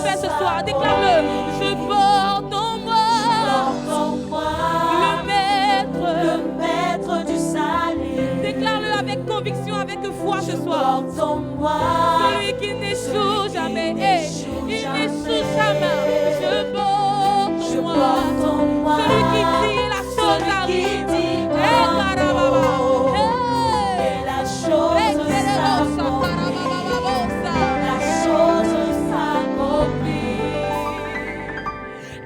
fais ce soir. Déclare-le. Je porte en moi le maître du salut. Déclare-le avec conviction, avec foi ce soir. Celui qui n'échoue jamais. Il n'échoue jamais. Je porte en moi. Celui qui dit la chose arrive. Et la chose s'accomplit.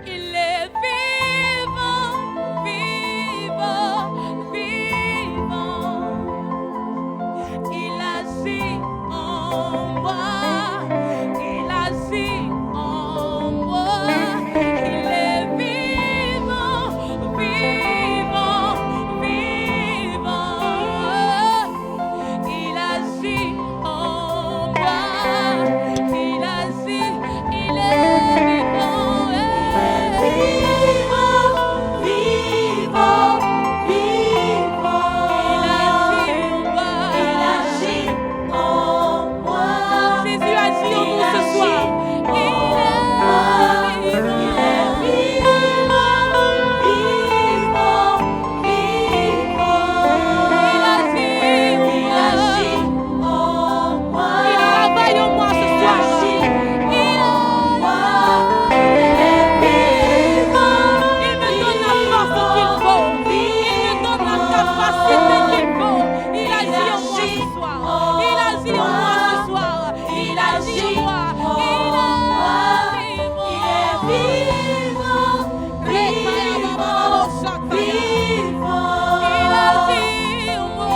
Il est vivant, vivant, vivant. Il agit en moi. Il agit en moi. Il est vivant, vivant, vivant. Il agit en moi. Il agit, il est vivant. Vivant, vivant, vivant. Il agit en moi. Jésus agit en nous ce soir. Il est vivant, vivant, vivant. Il agit en moi. Il travaille en moi ce soir. Il est vivant. Il me donne la force qu'il faut. Il me donne la capacité qu'il faut. Il agit en moi ce soir. Il agit en moi ce soir. Il agit en moi. Il est vivant. Il est vivant. Vivant. Il agit en moi.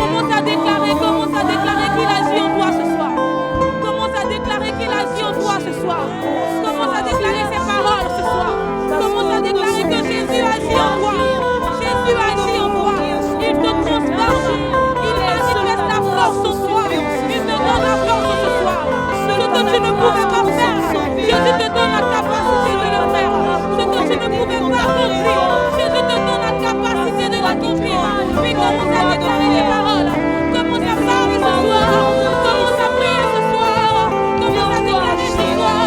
Commence à déclarer qu'il agit en toi ce soir. Commence à déclarer qu'il agit en toi ce soir. Commence à déclarer ses paroles ce soir. Commence à déclarer que Jésus agit en toi. Jésus agit en toi. Il te transforme. Il manifeste la force en toi. Il te donne la force ce soir. Ce que tu ne pouvais pas faire, Jésus te donne la capacité de le faire. Ce que tu ne pouvais pas accomplir, Jésus te donne la capacité de l'accomplir. Puis commence à déclarer les paroles. Commence à parler ce soir. Commence à prier ce soir. Commence à déclarer ce soir.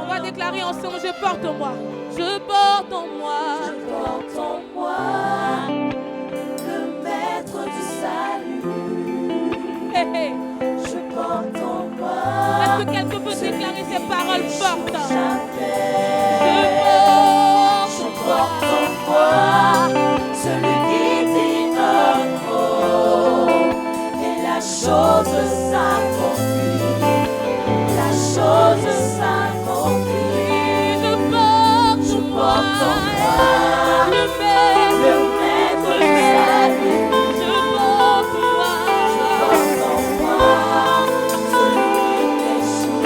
On va déclarer ensemble, je porte en moi. Je porte en moi. Je porte en moi le maître du salut. Hey, hey. Je porte en moi. Est-ce que quelqu'un peut déclarer ces paroles fortes? Je porte en moi celui qui dit un mot et la chose s'accomplit. La chose s'accomplit. Je porte en moi le maître du salut. Je porte en moi celui qui n'échoue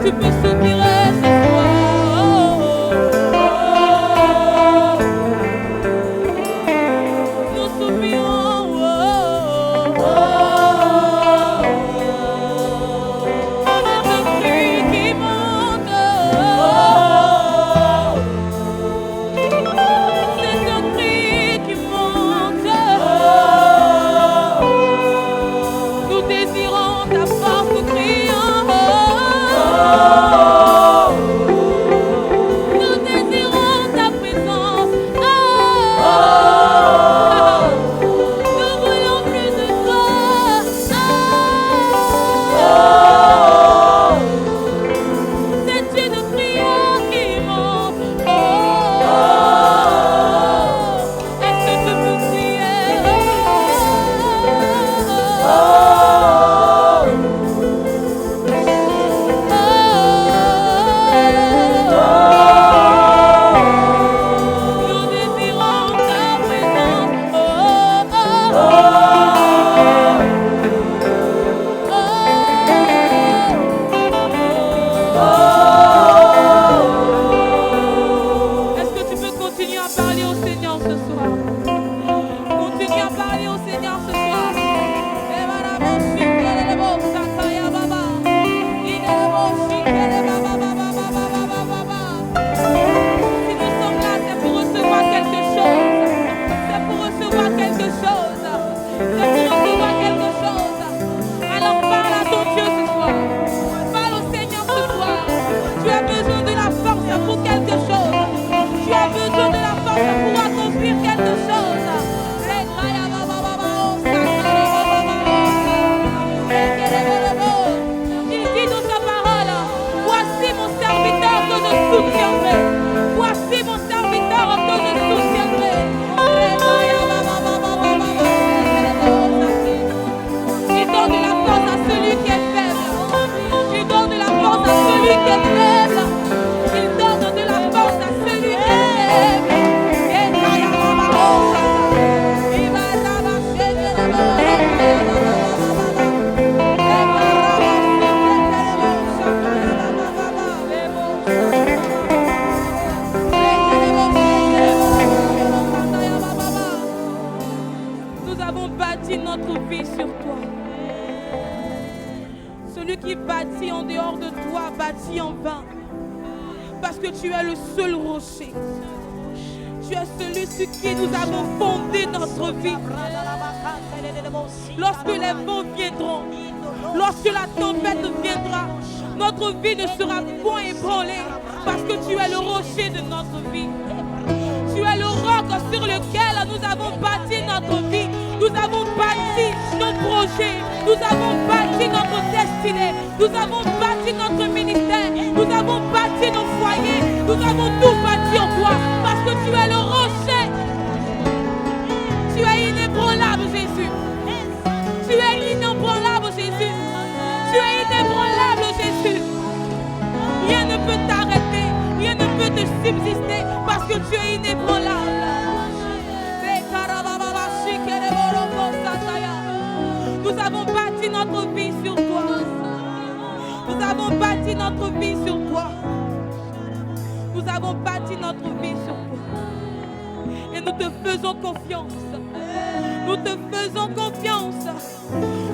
tu peux soupirer ce soir. Nous soupirons. C'est un cri qui monte. C'est un cri qui monte. Nous désirons ta force, nous crions. Nous désirons ta présence. Nous voulons plus de toi. C'est une prière qui monte. Est-ce que tu peux crier? Nous désirons ta présence. Est-ce que tu peux continuer à parler au Seigneur ce soir? Continue à parler au Seigneur ce soir. Si nous sommes là, c'est pour recevoir quelque chose. C'est pour recevoir quelque chose. C'est pour recevoir quelque chose. Alors parle à ton Dieu ce soir. Parle au Seigneur ce soir. Tu as besoin de la force pour quelque chose. Tu as besoin de la force pour accomplir quelque chose. Il dit dans sa parole, voici mon serviteur que je soutiendrai. Voici mon serviteur que je soutiendrai. Il donne de la force à celui qui est faible. Il donne de la force à celui qui est faible. Il donne de la force à celui qui est faible. Nous avons bâti notre vie sur toi. Celui qui bâtit en dehors de toi bâtit en vain. Parce que tu es le seul rocher. Tu es celui sur qui nous avons fondé notre vie. Lorsque les vents viendront, lorsque la tempête viendra, notre vie ne sera point ébranlée. Parce que tu es le rocher de notre vie. Tu es le roc sur lequel nous avons bâti notre vie. Nous avons bâti nos projets. Nous avons bâti notre destinée. Nous avons bâti notre ministère. Nous avons bâti nos foyers. Nous avons tout bâti en toi. Parce que tu es le rocher. Tu es inébranlable, Jésus. Tu es inébranlable, Jésus. Tu es inébranlable, Jésus. Rien ne peut t'arrêter. Rien ne peut te subsister. Parce que tu es inébranlable. Nous avons bâti notre vie sur toi. Nous avons bâti notre vie sur toi. Nous avons bâti notre vie sur toi. Et nous te faisons confiance. Nous te faisons confiance.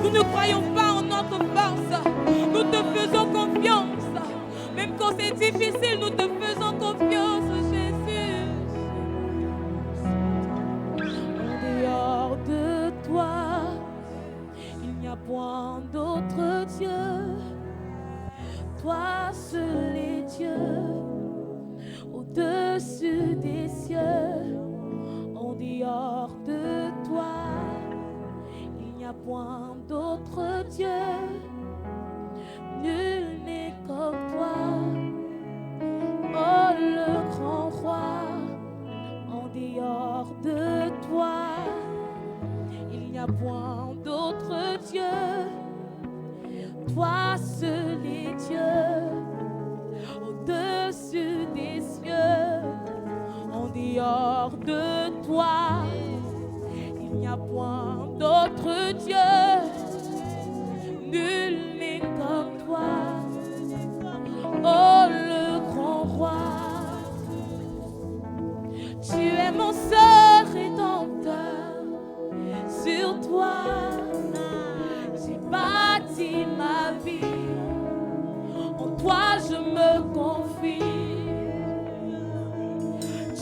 Nous ne croyons pas en notre force. Nous te faisons confiance. Même quand c'est difficile, nous te faisons confiance, Jésus. En dehors de toi, il n'y a point d'autre Dieu. Toi seul est Dieu, au-dessus des cieux. En dehors de toi, il n'y a point d'autre Dieu. Nul n'est comme toi, oh le grand roi. En dehors de toi, il n'y a point d'autre Dieu. Toi seul est Dieu, au-dessus des cieux. En dehors de toi, il n'y a point d'autre Dieu. bâtis ma vie. En toi je me confie.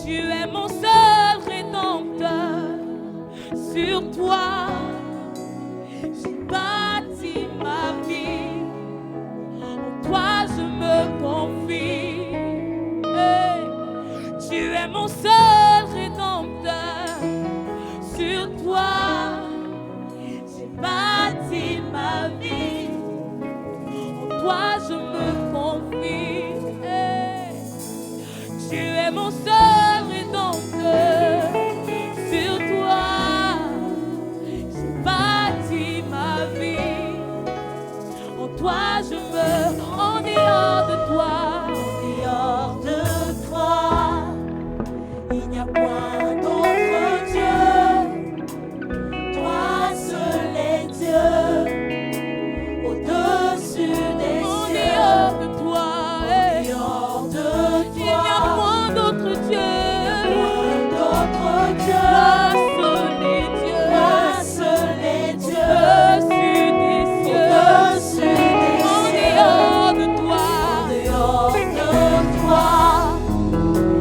Tu es mon seul rédempteur. Sur toi, j'ai bâti ma vie. En toi je me confie. Hey. Tu es mon seul rédempteur. Sur toi, j'ai bâti ma vie. En toi je me confie. Hey. Tu es mon seul rédempteur. Sur toi, j'ai bâti ma vie. En toi je me, en dehors de toi, il n'y a point d'autre Dieu. Toi seul est Dieu, au-dessus des en cieux. dehors de toi, Hors de il n'y a toi, point d'autre Dieu. d'autre Dieu. Toi seul est Dieu, Toi seul est Dieu, au-dessus des cieux. au-dessus des En cieux. dehors de toi, Dehors de toi,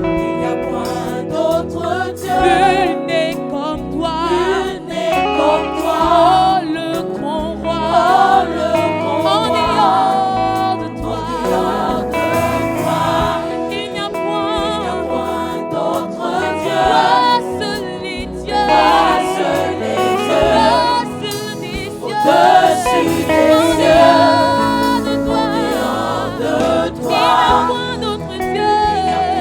il n'y a point d'autre Dieu. nul n'est comme toi. Nul n'est comme toi. Oh le grand roi, Oh, le grand en roi. dehors de toi, Dehors de toi, il n'y a il n'y a point. point d'autre Dieu. Toi seul est Dieu, Toi seul est Dieu, toi seul est Dieu. au-dessus des En cieux. dehors de toi, Dehors de il n'y toi, a point d'autre Dieu.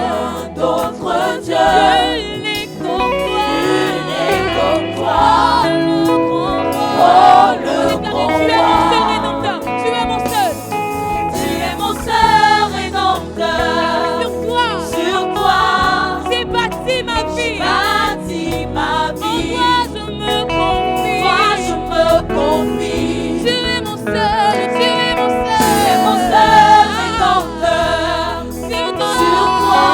point d'autre Dieu. Nul n'est comme toi. Nul n'est comme toi. Oh le grand roi. Oh, le On déclare, grand tu es roi. mon seul rédempteur. Tu es mon seul rédempteur. Sur toi, Sur toi, j'ai bâti ma vie. bâti ma En vie. toi je me confie. Toi, je me confie. Tu es mon seul, tu es mon seul. Tu es mon seul rédempteur. Sur toi,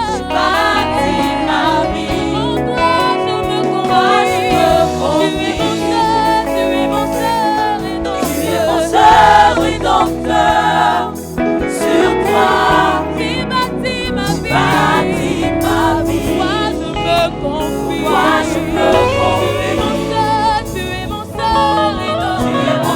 j'ai bâti ma vie. en toi je me Toi, je me confie. Tu es mon seul, Tu es mon rédempteur. seul rédempteur. Sur toi, J'ai bâti ma vie. bâti ma vie. Toi je me confie. Toi, je me confie. Tu es mon seul, rédempteur. Tu es mon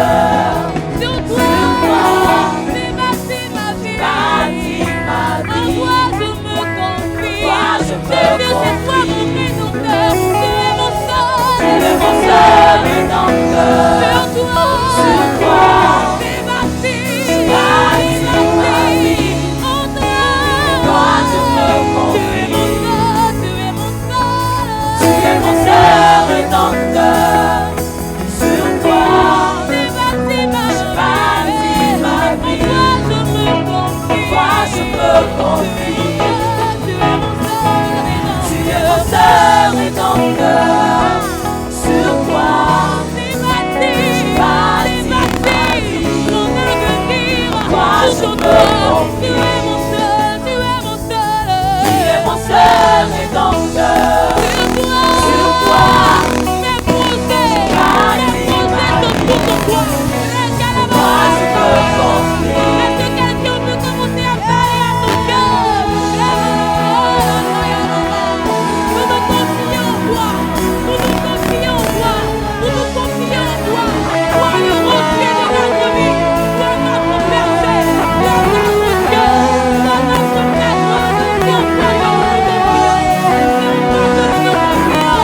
cœur. Sur toi, c'est bâti ma vie. Bâtis ma En vie. toi je me confie. Toi, je me Jésus, c'est toi mon confie. rédempteur. Tu es mon Tu seul. es mon seul rédempteur. Sur toi, Sur toi, c'est bâti bâti ma vie. En toi, Toi, je me tu es mon confie. seul, tu es mon seul. Tu es mon seul rédempteur. Sur toi, C'est bâti ma bâti ma En vie. toi je me confie. Toi, je me confie. Tu es mon seul Tu es mon seul rédempteur. Sur toi, C'est bâti bâti ma mon avenir. Toi, je Sur me toi, confie. tu es mon seul, tu es mon seul. Tu es mon seul rédempteur. Sur toi, mes projets sont tous en toi. Toi, je me confie. Est-ce que quelqu'un peut commencer à parler à ton cœur? Nous nous confions en toi. Nous nous confions en toi. Nous nous confions en toi. Toi le rocher de notre vie. Toi notre berger. Toi notre Dieu. Toi notre maître. C'est en toi que nous nous confions. C'est en toi que nous nous confions.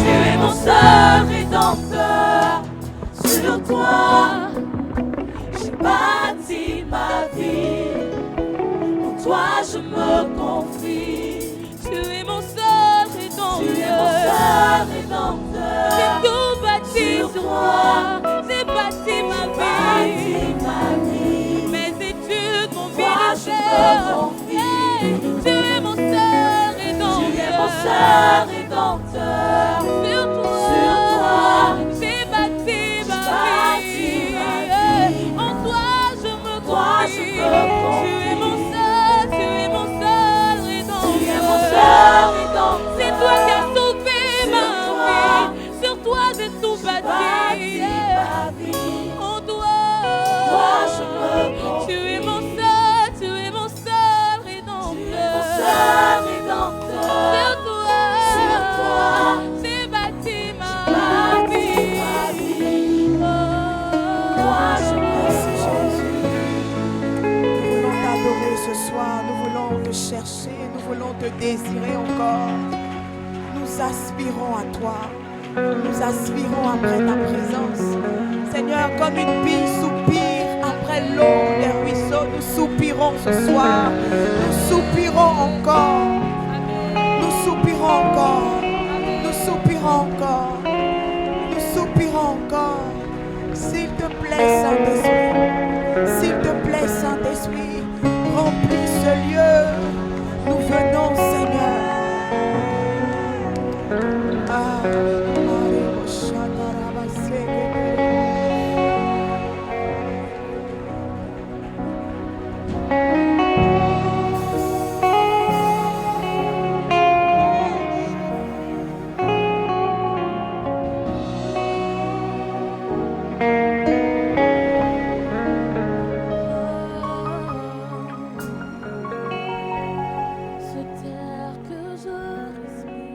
Tu es mon seul rédempteur. Sur toi, j'ai bâti ma vie. En toi, je me confie. Tu es mon seul Tu es mon seul rédempteur. C'est tout bâti Sur sur toi. toi. C'est bâti ma Bâti vie. ma vie. Mes études, mon Toi, je me ministère. confie. Hey, tu es mon seul rédempteur. Tu es mon seul rédempteur. Sur toi, j'ai bâti ma bâti vie. ma Hey, vie. en toi, je me Toi, je confie. me confie. Tu es mon seul rédempteur. Tu es mon seul rédempteur. C'est toi qui as sauvé Sur ma toi. vie. Sur toi, j'ai tout Bâti bâti. ma vie. En toi, Toi, je me confie. tu es mon seul rédempteur. Tu es mon seul rédempteur. Sur toi, Sur toi. j'ai bâti ma Bâti vie. ma vie. Toi, je me confie. Nous voulons t'adorer ce soir, nous voulons te chercher, nous voulons te désirer encore. Nous aspirons à toi, nous aspirons après ta présence. Seigneur, comme une bille soupire après l'eau des ruisseaux, nous soupirons ce soir, nous soupirons encore, nous soupirons encore, nous soupirons encore, nous soupirons encore. S'il te plaît, Saint-Esprit, s'il te plaît, Saint-Esprit, remplis ce lieu. Nous venons, Seigneur. Ce terre que je respire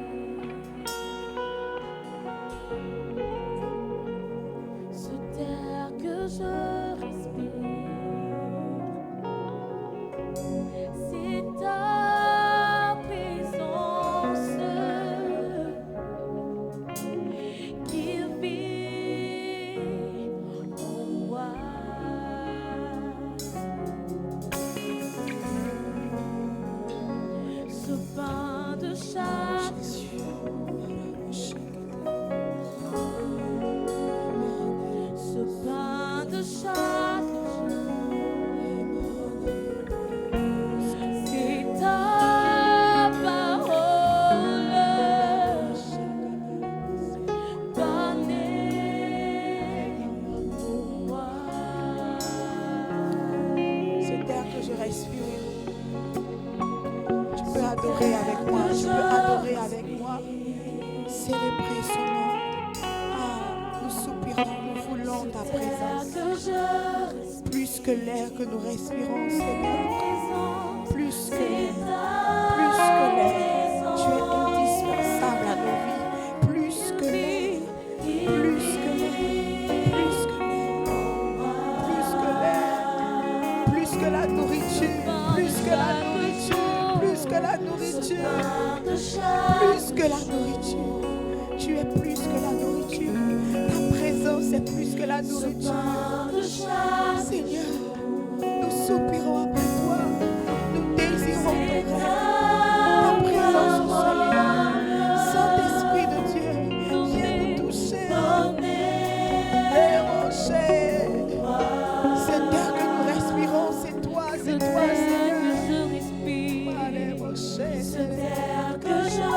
ta présence. Plus que l'air que nous respirons, Seigneur. Plus que l'air. Tu es indispensable à nos vies. Plus que l'air. Plus que l'air. Plus que l'air. Plus que l'air. Plus que la nourriture. Plus que la nourriture. Plus que la nourriture. Plus que la nourriture. Tu es plus que la nourriture. Ta présence est plus que la nourriture. Seigneur, nous soupirons après toi. Nous désirons ton rêve. Ta présence au Seigneur. Saint-Esprit de Dieu, viens nous toucher. Les rochers. Cet air que nous respirons, c'est toi, Seigneur. Les rochers. Cet air que je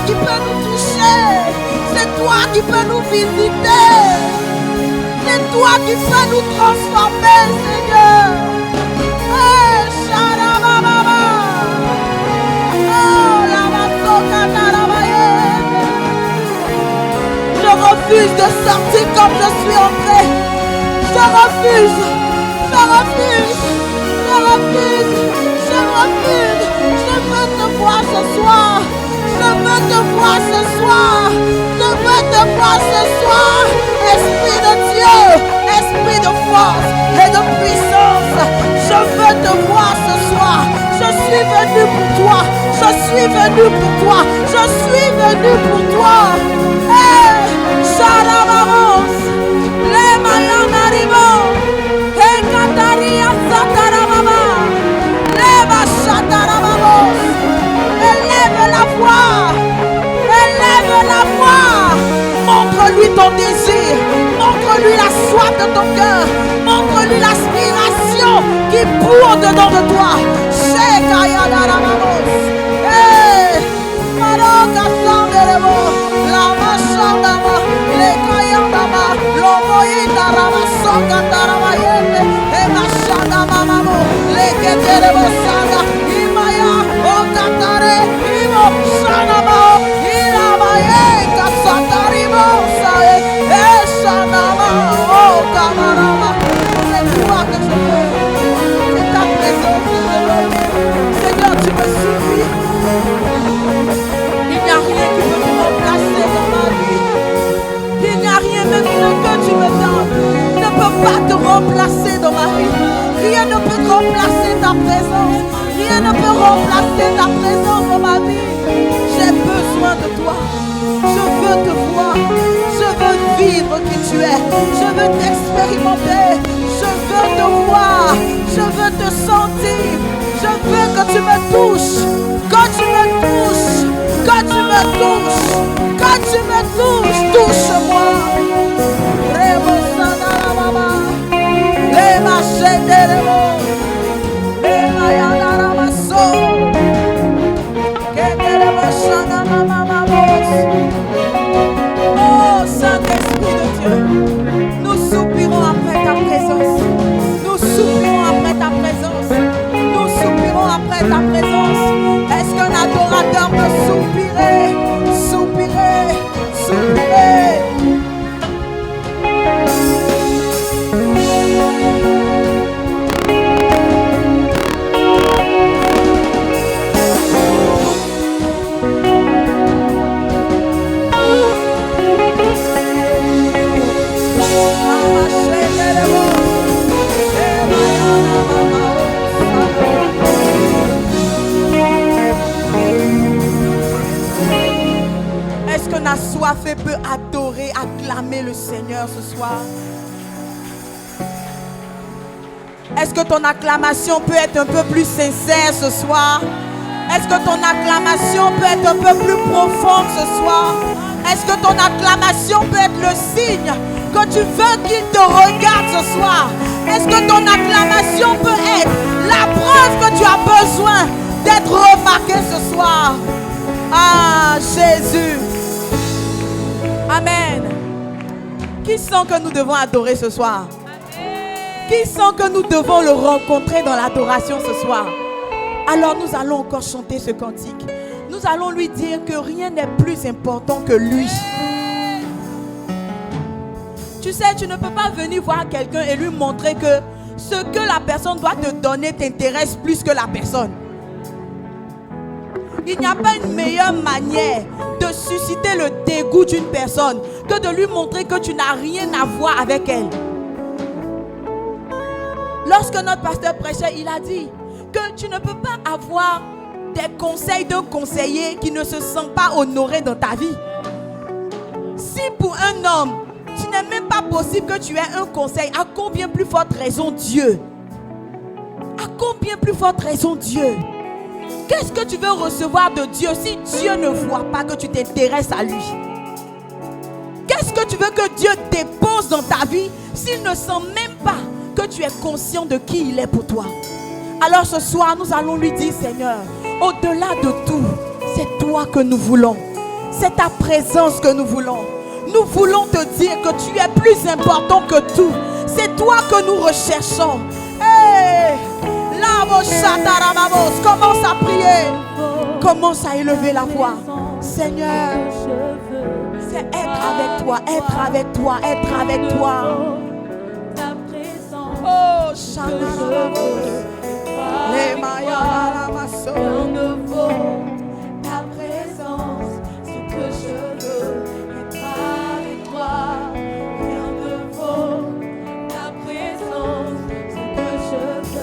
qui peut nous toucher, c'est toi qui peux nous visiter. C'est toi qui peux nous transformer, Seigneur. Hey, Sharababa. Oh, la Masokatarabaye. Je refuse de sortir comme je suis entré. Je refuse. Je refuse. Je refuse. Je refuse. Je veux te voir ce soir. Je veux te voir ce soir. Je veux te voir ce soir. Esprit de Dieu, esprit de force et de puissance. Je veux te voir ce soir. Je suis venu pour toi. Je suis venu pour toi. Je suis venu pour toi. Hey, Shalabamos. Les Mayanaribo. Hey, Kataria Satarababa. Les Bachatarabamos. Élève la voix. Élève la voix. Montre-lui ton désir. Montre-lui la soif de ton cœur. Montre-lui l'aspiration qui bout dedans de toi. Shekayadarabamos. Hey! Maroka sanderebo. Lama shandama. Lekayandama. Lomoyindarama. Sokatarabayende. Ema shandama mamo. Leketerebo sanda. Imaya. Okatare. Imo shandama. Iramaye. Kasataribo. Sae. Eshanama. Okamarama. C'est toi que je veux. C'est ta présence que je veux. Seigneur, tu me suffis. Il n'y a rien qui peut me remplacer dans ma vie. Il n'y a rien, même ce que tu me donnes ne peut pas te remplacer dans ma vie. Rien ne peut remplacer ta présence. Rien ne peut remplacer ta présence dans ma vie. J'ai besoin de toi. Je veux te voir. Je veux vivre qui tu es. Je veux t'expérimenter. Je veux te voir. Je veux te sentir. Je veux que tu me touches. Quand tu me touches. Quand tu me touches. Quand tu me touches. Touche-moi. Rebo Sanarababa. Lema Shenderebo. Lema Yanaramaso. Keterebo Shanamamamos. Oh Saint-Esprit de Dieu, nous soupirons après ta présence. Nous soupirons après ta présence. Nous soupirons après ta présence. Est-ce qu'un adorateur peut soupirer? Soupirer, soupirer. Est-ce qu'on a soif et peut adorer, acclamer le Seigneur ce soir? Est-ce que ton acclamation peut être un peu plus sincère ce soir? Est-ce que ton acclamation peut être un peu plus profonde ce soir? Est-ce que ton acclamation peut être le signe que tu veux qu'il te regarde ce soir? Est-ce que ton acclamation peut être la preuve que tu as besoin d'être remarqué ce soir? Ah, Jésus. Amen. Qui sent que nous devons adorer ce soir? Qui sent que nous devons le rencontrer dans l'adoration ce soir? Alors nous allons encore chanter ce cantique. Nous allons lui dire que rien n'est plus important que lui. Tu sais, tu ne peux pas venir voir quelqu'un et lui montrer que ce que la personne doit te donner t'intéresse plus que la personne. Il n'y a pas une meilleure manière de susciter le dégoût d'une personne que de lui montrer que tu n'as rien à voir avec elle. Lorsque notre pasteur prêchait, il a dit que tu ne peux pas avoir des conseils d'un conseiller qui ne se sent pas honoré dans ta vie. Si pour un homme, ce n'est même pas possible que tu aies un conseil, à combien plus forte raison Dieu? À combien plus forte raison Dieu? Qu'est-ce que tu veux recevoir de Dieu si Dieu ne voit pas que tu t'intéresses à lui? Qu'est-ce que tu veux que Dieu dépose dans ta vie s'il ne sent même pas que tu es conscient de qui il est pour toi? Alors ce soir, nous allons lui dire, Seigneur, au-delà de tout, c'est toi que nous voulons. C'est ta présence que nous voulons. Nous voulons te dire que tu es plus important que tout. C'est toi que nous recherchons. Hey! Commence à prier. Commence à élever la voix. Seigneur, c'est être avec toi, être avec toi, être avec toi. Oh, les rien ne vaut ta présence, ce que je veux, être avec toi. Rien ne vaut ta présence, ce que je veux.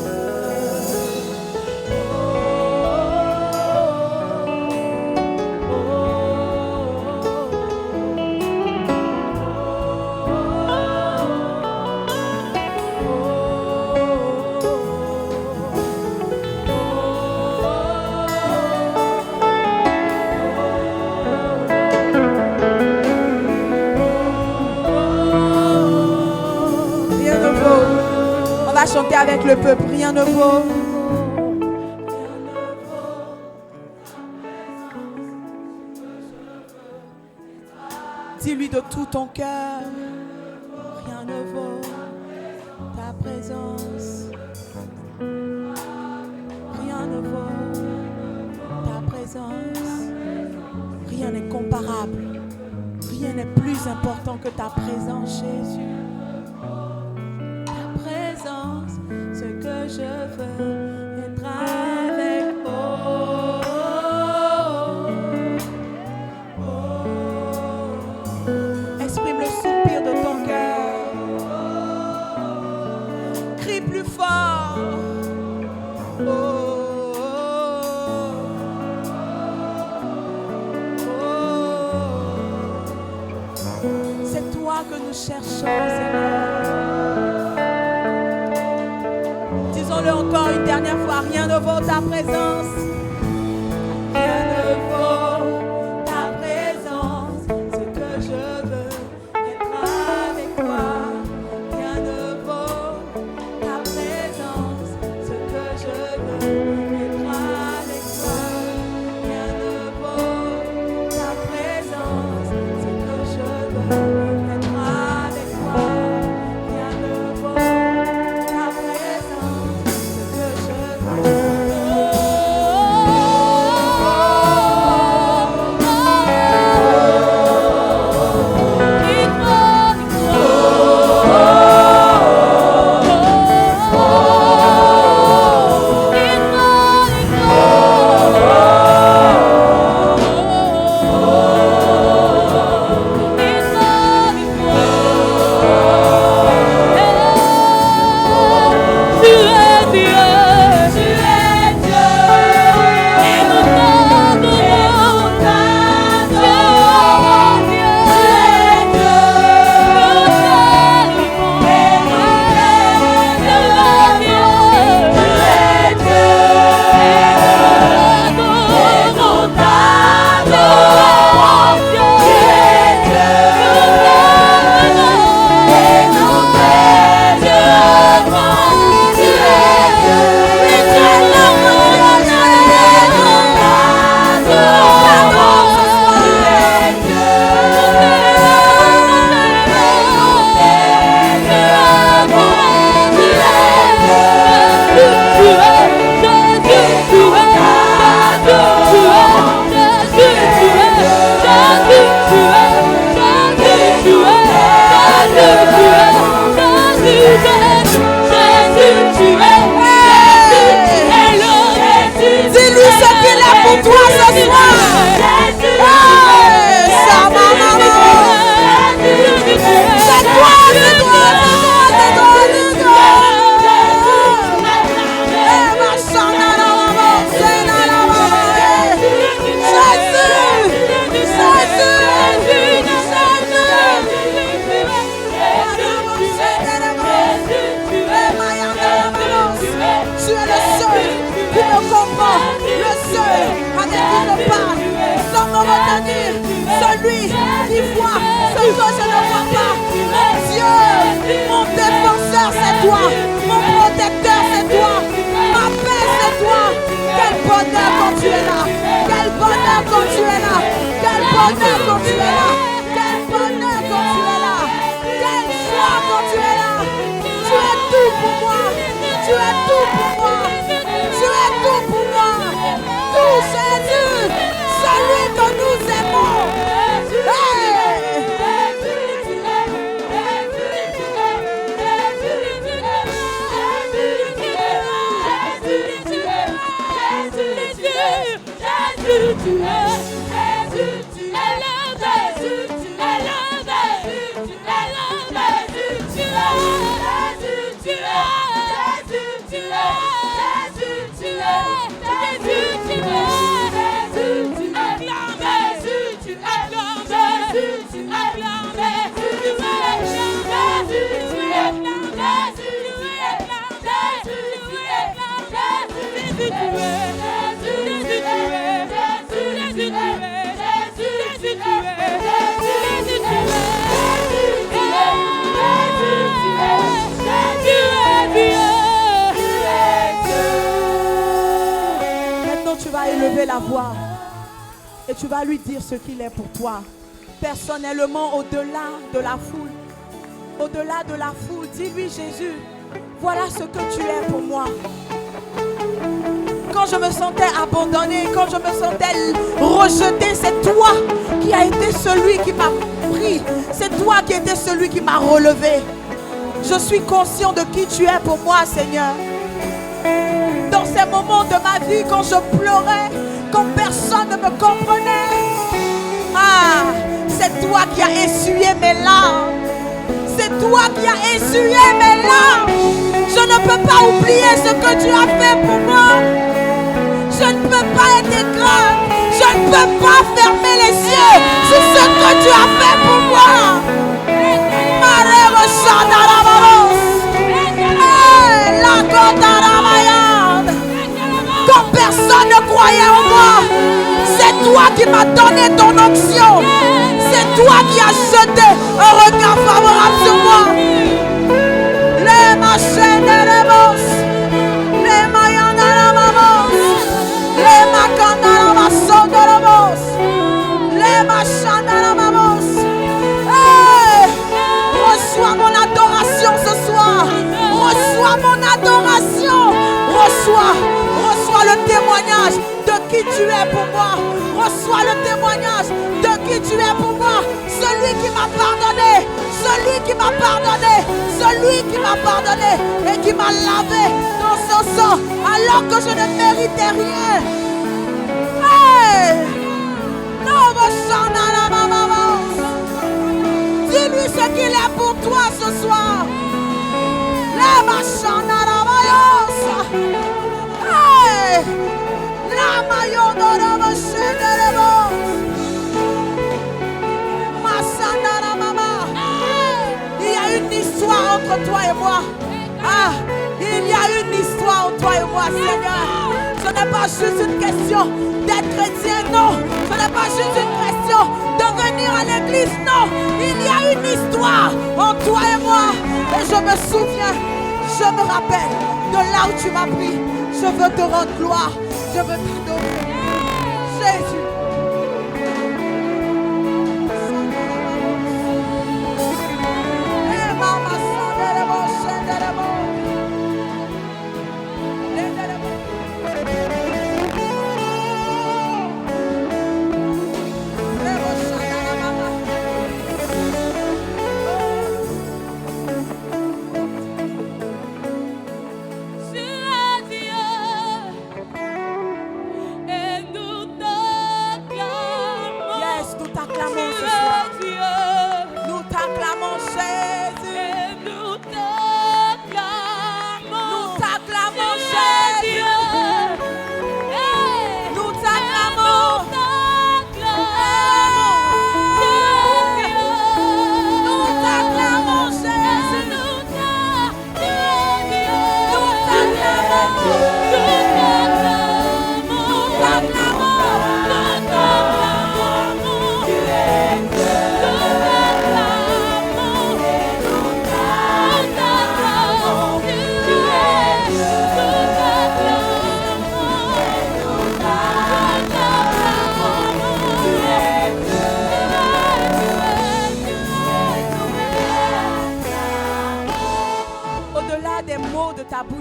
Chanter avec le peuple, rien ne vaut. Dis-lui de tout ton cœur, rien ne vaut ta présence. Rien ne vaut ta présence. Rien n'est comparable. Rien n'est plus important que ta présence, Jésus. Ce que je veux, être avec exprime le soupir de ton cœur. Crie plus fort. C'est toi que nous cherchons, Seigneur. Disons-le encore une dernière fois, rien ne vaut ta présence. Rien ne vaut ta présence. Ce que je veux, être avec toi. Rien ne vaut ta présence. Ce que je veux, être avec toi. Rien ne vaut ta présence. Ce que je veux, être avec toi. Rien ne vaut ta présence. Celui qui voit ce que je ne vois pas. Mon Dieu, mon défenseur, c'est toi. Mon protecteur, c'est toi. Ma paix, c'est toi. Quel bonheur quand tu es là. Quel bonheur quand tu es là. Quel bonheur quand tu es là. Quel bonheur voix et tu vas lui dire ce qu'il est pour toi. Personnellement, au-delà de la foule. Au-delà de la foule, dis-lui Jésus, voilà ce que tu es pour moi. Quand je me sentais abandonnée, quand je me sentais rejetée, c'est toi qui as été celui qui m'a pris. C'est toi qui étais celui qui m'a relevé. Je suis conscient de qui tu es pour moi, Seigneur. Dans ces moments de ma vie, quand je pleurais, quand personne ne me comprenait, c'est toi qui as essuyé mes larmes. C'est toi qui as essuyé mes larmes. Je ne peux pas oublier ce que tu as fait pour moi. Je ne peux pas être grave. Je ne peux pas fermer les yeux sur ce que tu as fait pour moi. Quand personne ne croyait en moi, c'est toi qui m'as donné ton onction. C'est toi qui as jeté un regard favorable sur moi. Les machins de l'ébos, les maillons de la mamos, les macans de la maçon de l'ébos, les machins de la mamos. Reçois mon adoration ce soir. Reçois mon adoration. Reçois le témoignage de qui tu es pour moi. Reçois le témoignage de qui tu es pour moi. Celui qui m'a pardonné. Celui qui m'a pardonné. Celui qui m'a pardonné et qui m'a lavé dans son sang alors que je ne méritais rien. Hey! Non, mon sang dans la maman. Dis-lui ce qu'il est pour toi ce soir. La machine à la maillot. Hey! La maillot de la machine de l'ébos. Ma sana la maman. Il y a une histoire entre toi et moi. Il y a une histoire entre toi et moi, Seigneur. Ce n'est pas juste une question d'être chrétien, non. Ce n'est pas juste une question de venir à l'église, non. Il y a une histoire entre toi et moi. Et je me souviens, je me rappelle de là où tu m'as pris. Je veux te rendre gloire. Je veux t'adorer. Jésus.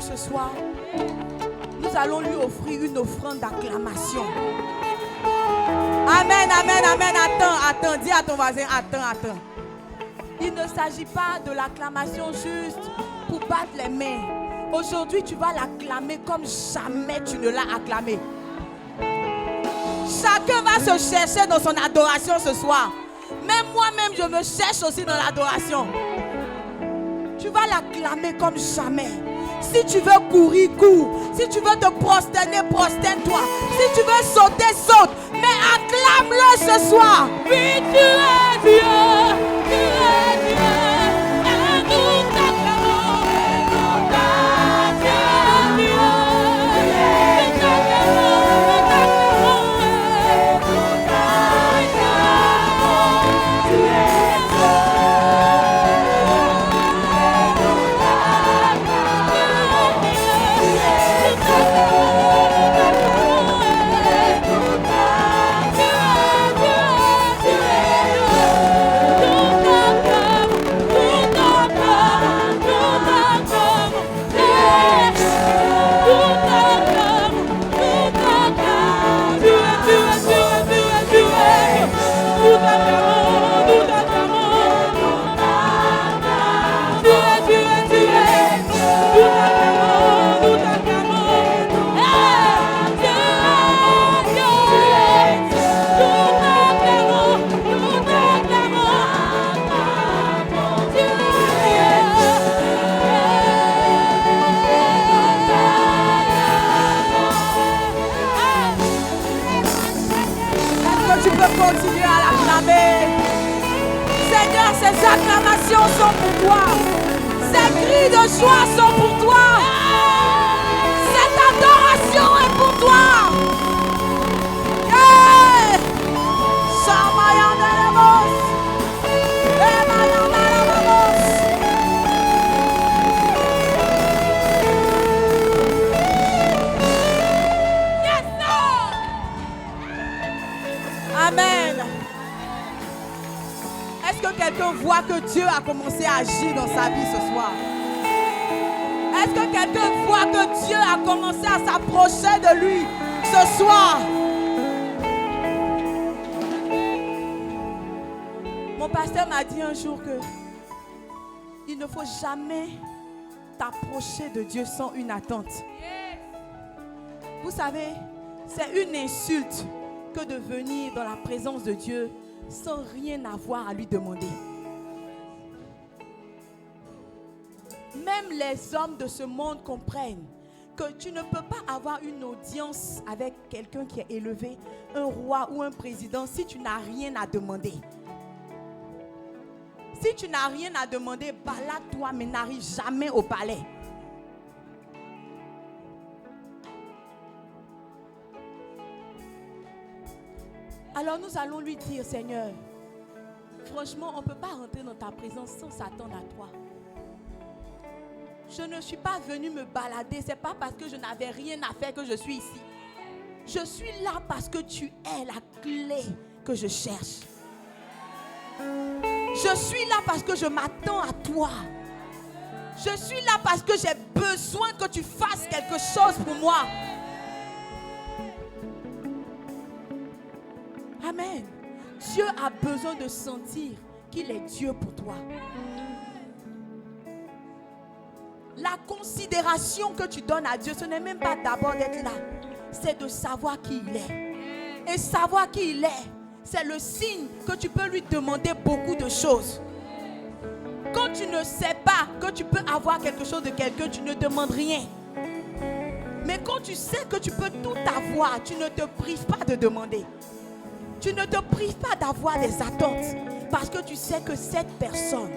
Ce soir, nous allons lui offrir une offrande d'acclamation. Amen, amen, amen. Attends, dis à ton voisin, attends. Il ne s'agit pas de l'acclamation juste pour battre les mains. Aujourd'hui, tu vas l'acclamer comme jamais tu ne l'as acclamé. Chacun va se chercher dans son adoration ce soir. Même moi-même, je me cherche aussi dans l'adoration. Tu vas l'acclamer comme jamais. Si tu veux courir, cours. Si tu veux te prosterner, prosterne-toi. Si tu veux sauter, saute. Mais acclame-le ce soir. Oui, tu es Dieu. Tu es Dieu. Et nous t'acclamons. Et nous t'acclamons. acclamations sont pour toi. Ces cris de joie sont pour toi. Cette adoration est pour toi. Yeah. Shamayandaramos. Emayandaramos. Yes, Lord. Amen. Est-ce que quelqu'un voit que Dieu a commencé à agir dans sa vie ce soir? Est-ce que quelqu'un voit que Dieu a commencé à s'approcher de lui ce soir? Mon pasteur m'a dit un jour que il ne faut jamais t'approcher de Dieu sans une attente. Vous savez, c'est une insulte que de venir dans la présence de Dieu sans rien avoir à lui demander. Même les hommes de ce monde comprennent que tu ne peux pas avoir une audience avec quelqu'un qui est élevé, un roi ou un président, si tu n'as rien à demander. Si tu n'as rien à demander, balade-toi, mais n'arrive jamais au palais. Alors nous allons lui dire, Seigneur, franchement, on ne peut pas rentrer dans ta présence sans s'attendre à toi. Je ne suis pas venue me balader, ce n'est pas parce que je n'avais rien à faire que je suis ici. Je suis là parce que tu es la clé que je cherche. Je suis là parce que je m'attends à toi. Je suis là parce que j'ai besoin que tu fasses quelque chose pour moi. Amen. Dieu a besoin de sentir qu'il est Dieu pour toi. La considération que tu donnes à Dieu, ce n'est même pas d'abord d'être là. C'est de savoir qui il est. Et savoir qui il est, c'est le signe que tu peux lui demander beaucoup de choses. Quand tu ne sais pas que tu peux avoir quelque chose de quelqu'un, tu ne demandes rien. Mais quand tu sais que tu peux tout avoir, tu ne te prives pas de demander. Tu ne te prives pas d'avoir des attentes. Parce que tu sais que cette personne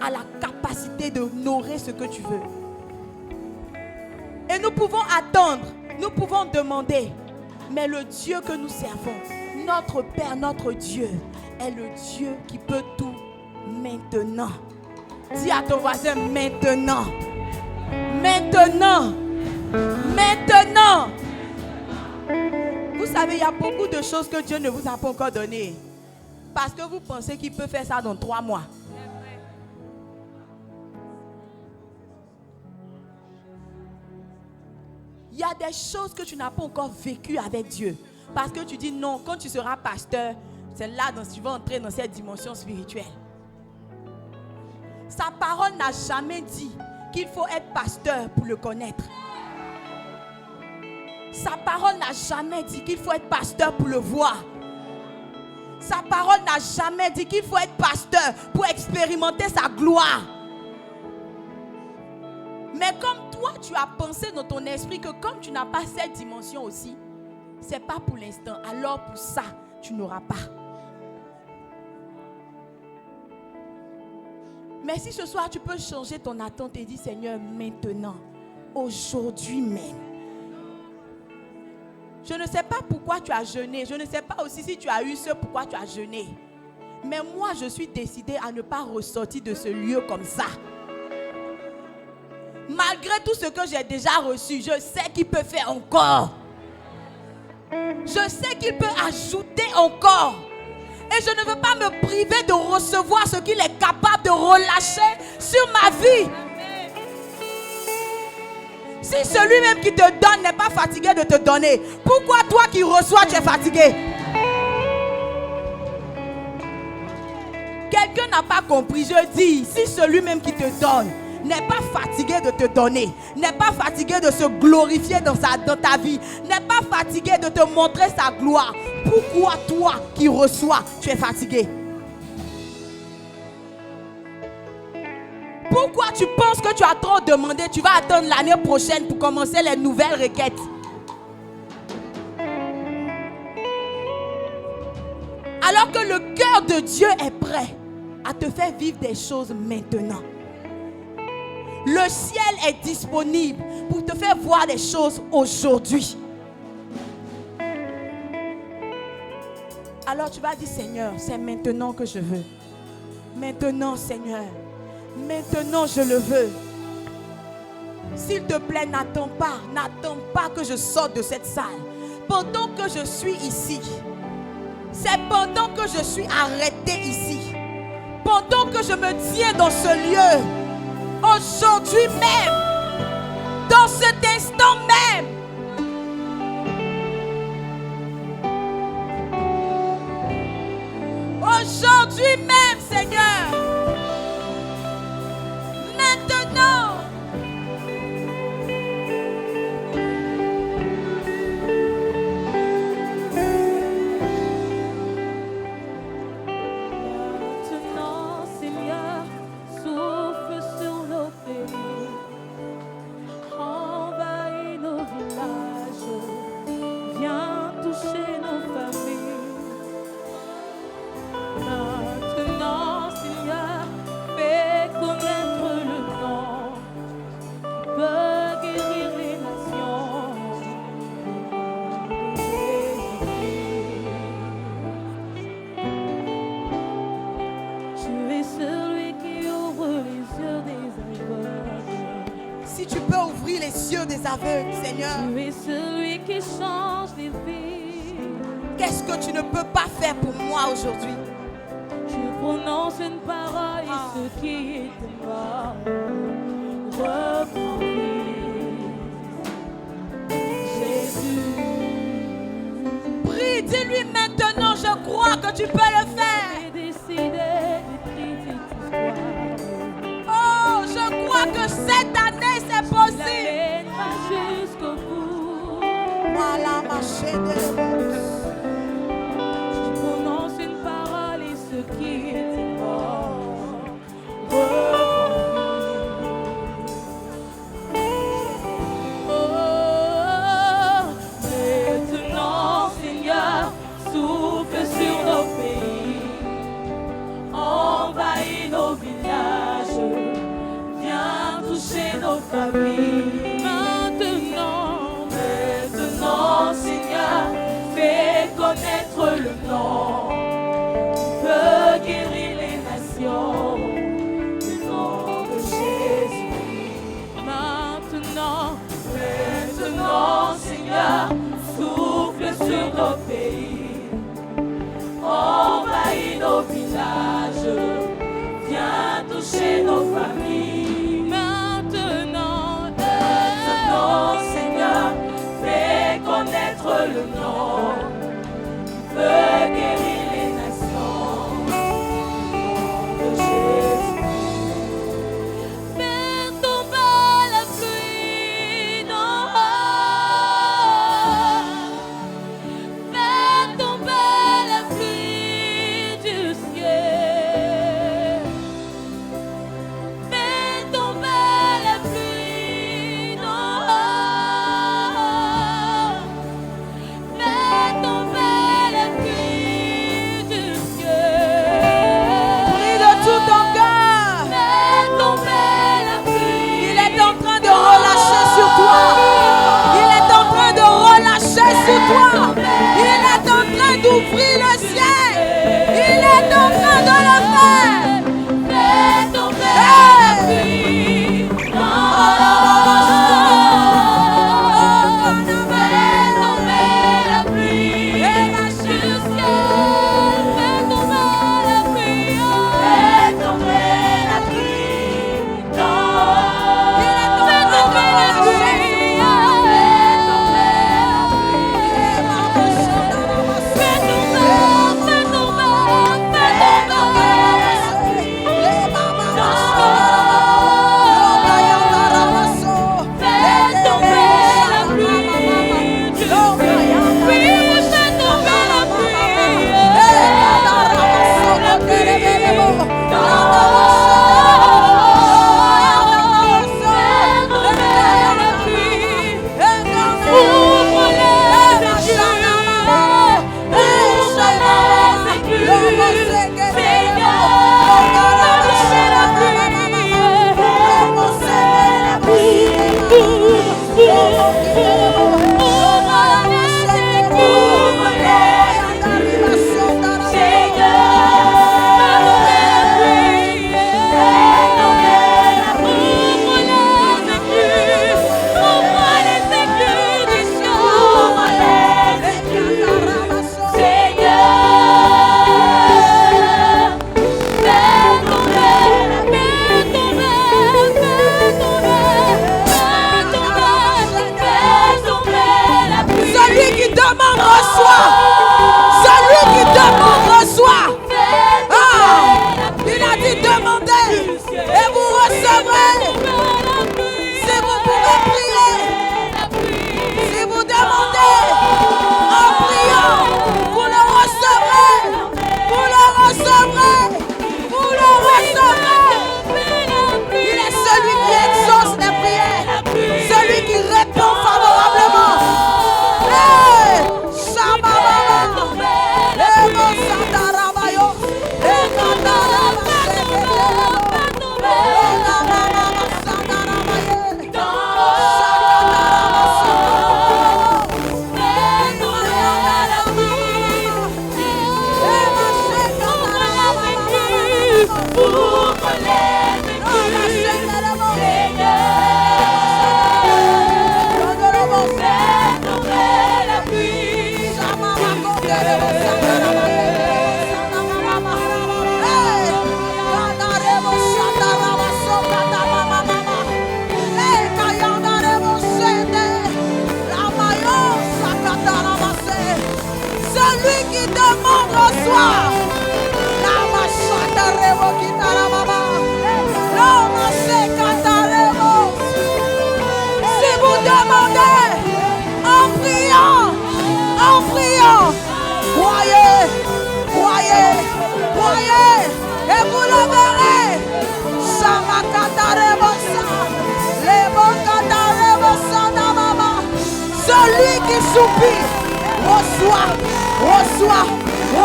a la capacité de nourrir ce que tu veux. Et nous pouvons attendre, nous pouvons demander. Mais le Dieu que nous servons, notre Père, notre Dieu, est le Dieu qui peut tout maintenant. Dis à ton voisin maintenant. Maintenant. Maintenant. Vous savez, il y a beaucoup de choses que Dieu ne vous a pas encore données. Parce que vous pensez qu'il peut faire ça dans 3 mois. Il y a des choses que tu n'as pas encore vécues avec Dieu. Parce que tu dis non, quand tu seras pasteur, c'est là que tu vas entrer dans cette dimension spirituelle. Sa parole n'a jamais dit qu'il faut être pasteur pour le connaître. Sa parole n'a jamais dit qu'il faut être pasteur pour le voir. Sa parole n'a jamais dit qu'il faut être pasteur pour expérimenter sa gloire. Mais comme toi, tu as pensé dans ton esprit que comme tu n'as pas cette dimension aussi, c'est pas pour l'instant. Alors pour ça, tu n'auras pas. Mais si ce soir, tu peux changer ton attente et dire, Seigneur, maintenant, aujourd'hui même. Je ne sais pas pourquoi tu as jeûné. Je ne sais pas aussi si tu as eu ce pourquoi tu as jeûné. Mais moi, je suis décidée à ne pas ressortir de ce lieu comme ça. Malgré tout ce que j'ai déjà reçu, je sais qu'il peut faire encore. Je sais qu'il peut ajouter encore. Et je ne veux pas me priver de recevoir ce qu'il est capable de relâcher sur ma vie. Si celui-même qui te donne n'est pas fatigué de te donner, pourquoi toi qui reçois, tu es fatigué? Quelqu'un n'a pas compris, je dis, si celui-même qui te donne n'est pas fatigué de te donner, n'est pas fatigué de se glorifier dans ta vie, n'est pas fatigué de te montrer sa gloire, pourquoi toi qui reçois, tu es fatigué? Pourquoi tu penses que tu as trop demandé? Tu vas attendre l'année prochaine pour commencer les nouvelles requêtes. Alors que le cœur de Dieu est prêt. à te faire vivre des choses maintenant. Le ciel est disponible pour te faire voir des choses aujourd'hui. Alors tu vas dire, Seigneur, c'est maintenant que je veux. Maintenant, Seigneur. Maintenant, je le veux. S'il te plaît, n'attends pas que je sorte de cette salle. Pendant que je suis ici, c'est pendant que je suis arrêté ici, pendant que je me tiens dans ce lieu, aujourd'hui même, dans cet instant même, aujourd'hui même, Seigneur, maintenant. Maintenant, Seigneur, souffle sur nos pays, envahis nos villages, viens toucher nos familles. Maintenant, Seigneur, fais connaître le nom qui peut guérir les nations. Tu es celui qui ouvre les yeux des aveugles. Si tu peux ouvrir les yeux des aveugles, Seigneur, Tu es celui qui change les vies. qu'est-ce que tu ne peux pas faire pour moi aujourd'hui? Tu prononces une parole et ce qui était mort reprend vie. Jésus, Prie, dis-lui maintenant, je crois que tu peux le faire. j'ai décidé d'écrire cette histoire. Oh, je crois que cette année c'est La possible. mènera jusqu'au bout. Voilà ma chaîne. Tu prononces une parole et ce qui était mort reprend vie. Oh, maintenant, Seigneur, souffle sur nos pays, envahis nos villages, viens toucher nos familles. Maintenant, Seigneur, fais connaître le nom qui peut guérir les nations, le nom de Jésus. Maintenant, Seigneur, souffle sur nos pays, envahis nos villages, viens toucher nos familles. Maintenant, Seigneur, fais connaître le nom qui peut guérir les nations, le nom de Jésus. Fais tomber la pluie d'en haut, fais tomber la pluie du ciel, fais tomber la pluie d'en haut, fais tomber la pluie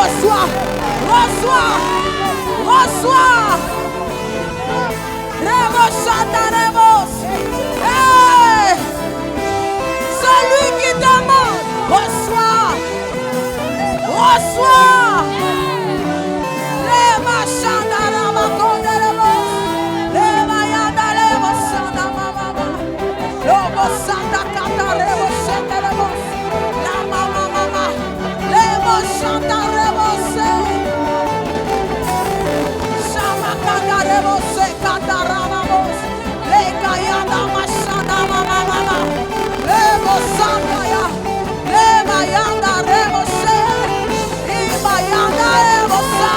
Reçois. Reçois. Reçois. Rebos. Hey! Celui qui demande, reçois. Reçois. Les machins d'Aramakondelemos. Les mailles d'Alemos. Lobo Santa Cataremos. La mama. Les machins d'Aremos. Sama Cataremos. Cataramos. Les Gayana Machana mama. Les Mosandaya. Les mailles d'Aremos. Ibayana Emosa.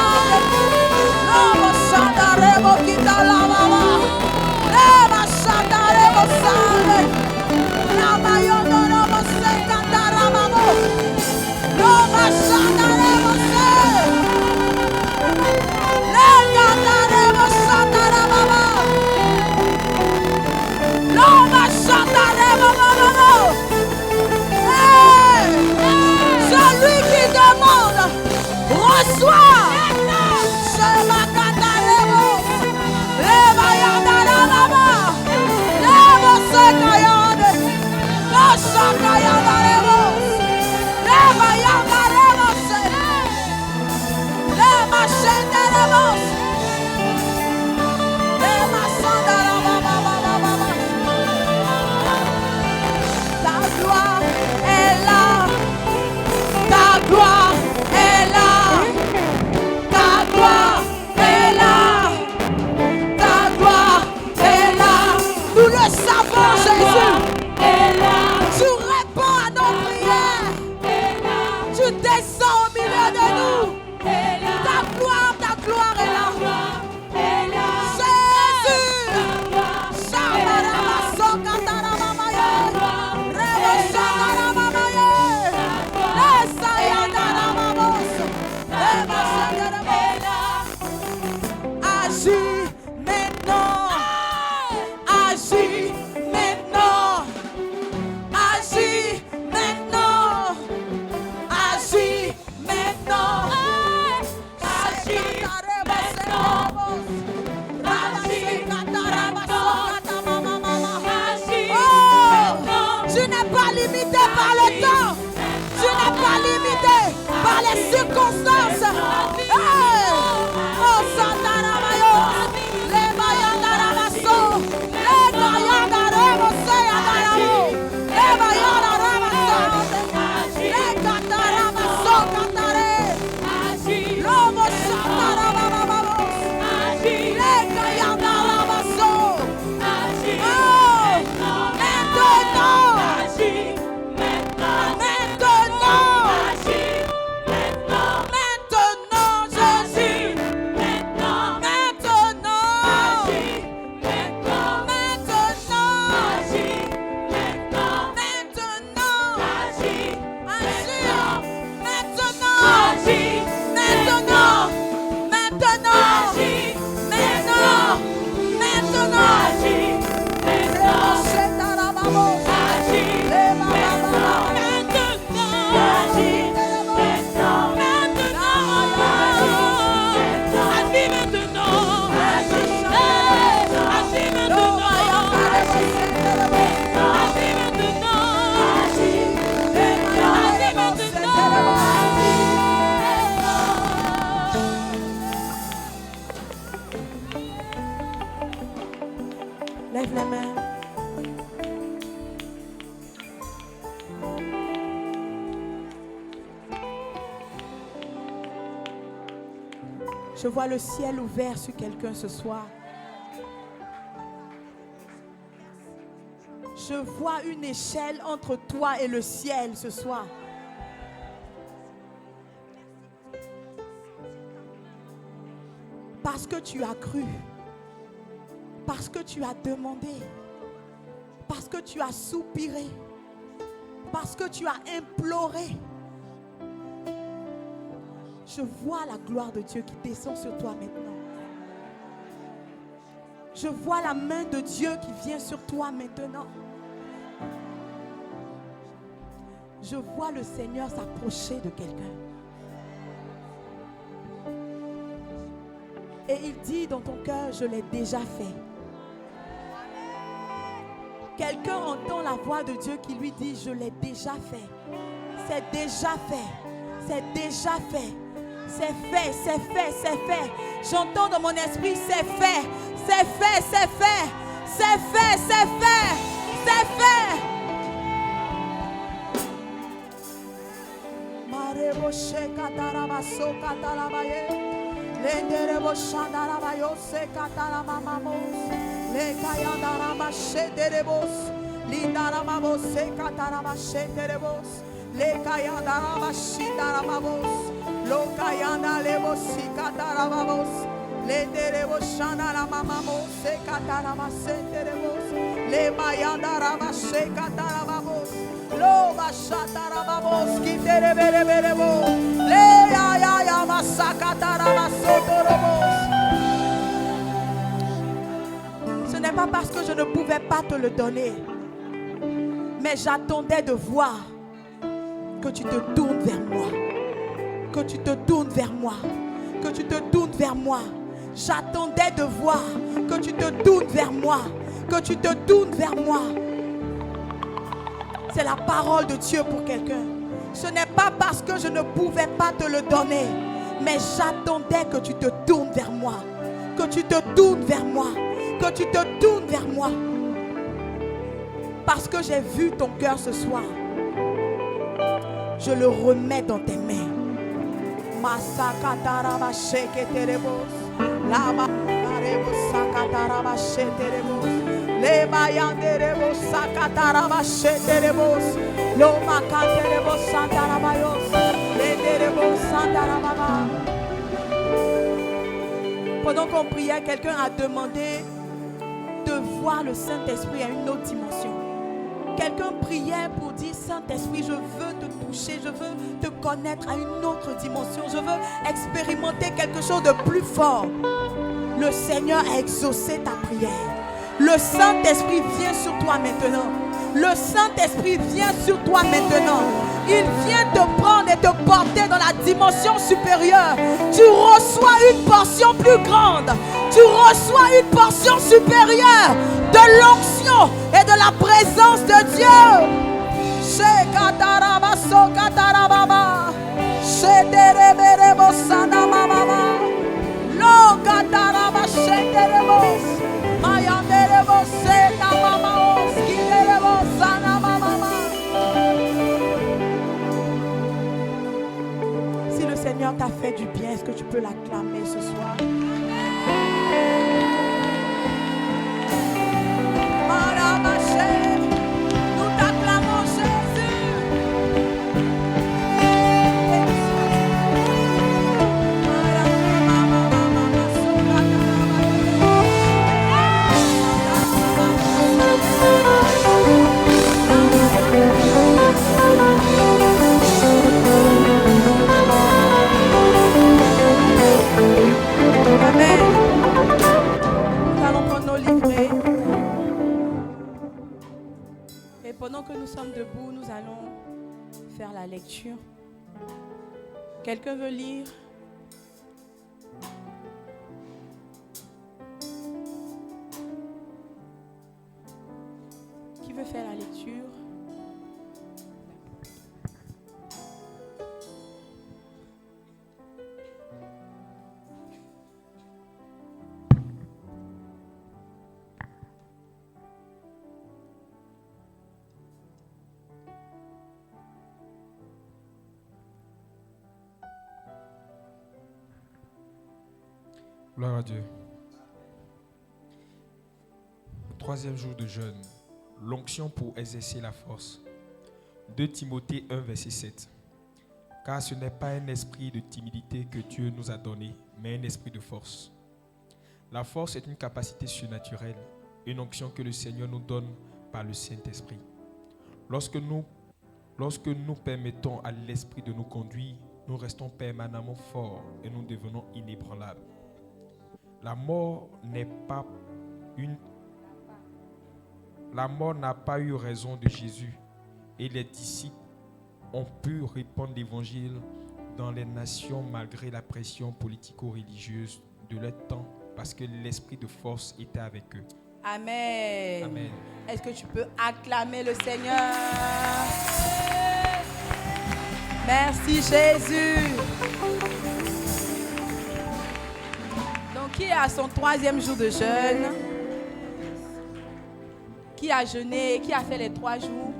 Lobo Santa Remo Kita la mama. Les machins d'Aremos. La mayonnaise Remo Cataramo. Lo machanda Remo. Le Cataremo Santarama. Lo machanda Remo. Celui qui demande, reçoit. Shema Cataremo. Le mayanda Rama. Le Mosekayane. Lo Shakayana Remo. Le mayanda Remo. Le machanda Remo. Le machanda Rama. Ta gloire est là. Ta gloire est là. Ta gloire est là. Ta gloire est là. Nous le savons, Jésus. Tu réponds à nos prières. Tu descends au milieu de nous. Ta gloire est là. Jésus. Shabarama Sokataramaye. Rebo Shakaramaye. Lesayandaramamos. Rebo Shakaramaye. Agis maintenant. Agis maintenant. Agis maintenant. Agis maintenant. Agis maintenant. Tu n'es pas limité par le temps. Tu n'es pas limité par les circonstances. Hey! Oh, Santaramayo. Les Bayandaramaso. Les Bayandaramaso. Les Bayandaramaso. Les Cataramaso. Catare. Lobo Santaramamamos. Les Bayandaramaso. Oh! Maintenant. Maintenant, Jésus. Maintenant. Lève les mains. Je vois le ciel ouvert sur quelqu'un ce soir. Je vois une échelle entre toi et le ciel ce soir. Parce que tu as cru, parce que tu as demandé, parce que tu as soupiré, parce que tu as imploré. Je vois la gloire de Dieu qui descend sur toi maintenant. Je vois la main de Dieu qui vient sur toi maintenant. Je vois le Seigneur s'approcher de quelqu'un. Et il dit dans ton cœur, je l'ai déjà fait. Quelqu'un entend la voix de Dieu qui lui dit, je l'ai déjà fait. C'est déjà fait. C'est déjà fait. C'est fait, c'est fait, c'est fait. J'entends dans mon esprit, c'est fait. C'est fait, c'est fait. C'est fait, c'est fait. C'est fait. Marebo shekatarabaso katarabaye. Lenderebo shandarabayo sekatarabamamos. Lekayandarabasheterebos. Lindarababos sekatarabasheterebos. Lekayandarabashitarababos. Lokayandalebos sikatarababos. Lenderebo shandaramamamos sekatarabaseterebos. Lemayandarabashekatarababos. Loba shatarababos kiterebereberebo. Leyayayabasakatarabasotorobo. Ce n'est pas parce que je ne pouvais pas te le donner, mais j'attendais de voir que tu te tournes vers moi. Que tu te tournes vers moi. Que tu te tournes vers moi. J'attendais de voir que tu te tournes vers moi. Que tu te tournes vers moi. C'est la parole de Dieu pour quelqu'un. Ce n'est pas parce que je ne pouvais pas te le donner, mais j'attendais que tu te tournes vers moi. Que tu te tournes vers moi. Que tu te tournes vers moi. Parce que j'ai vu ton cœur ce soir. Je le remets dans tes mains. Masakatarabasheketerebos. Lama Arebos Sakatarabasheterebos. Lemayanderebos Sakatarabasheterebos. Lomakaterebos Santarabayos. Lederebos Santarababa. Pendant qu'on priait, quelqu'un a demandé de voir le Saint-Esprit à une autre dimension. Quelqu'un priait pour dire, Saint-Esprit, je veux te toucher, je veux te connaître à une autre dimension. Je veux expérimenter quelque chose de plus fort. Le Seigneur a exaucé ta prière. Le Saint-Esprit vient sur toi maintenant. Le Saint-Esprit vient sur toi maintenant. Il vient te prendre et te porter dans la dimension supérieure. Tu reçois une portion plus grande. Tu reçois une portion supérieure de l'onction et de la présence de Dieu. Shekataraba katarababa. Shedereberebo sanamamama. Lo kataraba shederebos. Mayanderebo setamamaos. Kiderebo sanamamama. Si le Seigneur t'a fait du bien, est-ce que tu peux l'acclamer ce soir? Nous t'acclamons Jésus. Amen. Nous allons prendre nos livrets. Et pendant que nous sommes debout, nous allons faire la lecture. Quelqu'un veut lire? Qui veut faire la lecture? Gloire à Dieu. Troisième jour de jeûne. L'onction pour exercer la force. 2 Timothée 1, verset 7. Car ce n'est pas un esprit de timidité que Dieu nous a donné, mais un esprit de force. La force est une capacité surnaturelle, une onction que le Seigneur nous donne par le Saint-Esprit. Lorsque nous permettons à l'Esprit de nous conduire, nous restons permanemment forts et nous devenons inébranlables. La mort n'a pas eu raison de Jésus et les disciples ont pu répandre l'évangile dans les nations malgré la pression politico-religieuse de leur temps parce que l'esprit de force était avec eux. Amen. Amen. Est-ce que tu peux acclamer le Seigneur? Merci Jésus. Donc, qui est à son 3e jour de jeûne? Qui a jeûné? Qui a fait les 3 jours?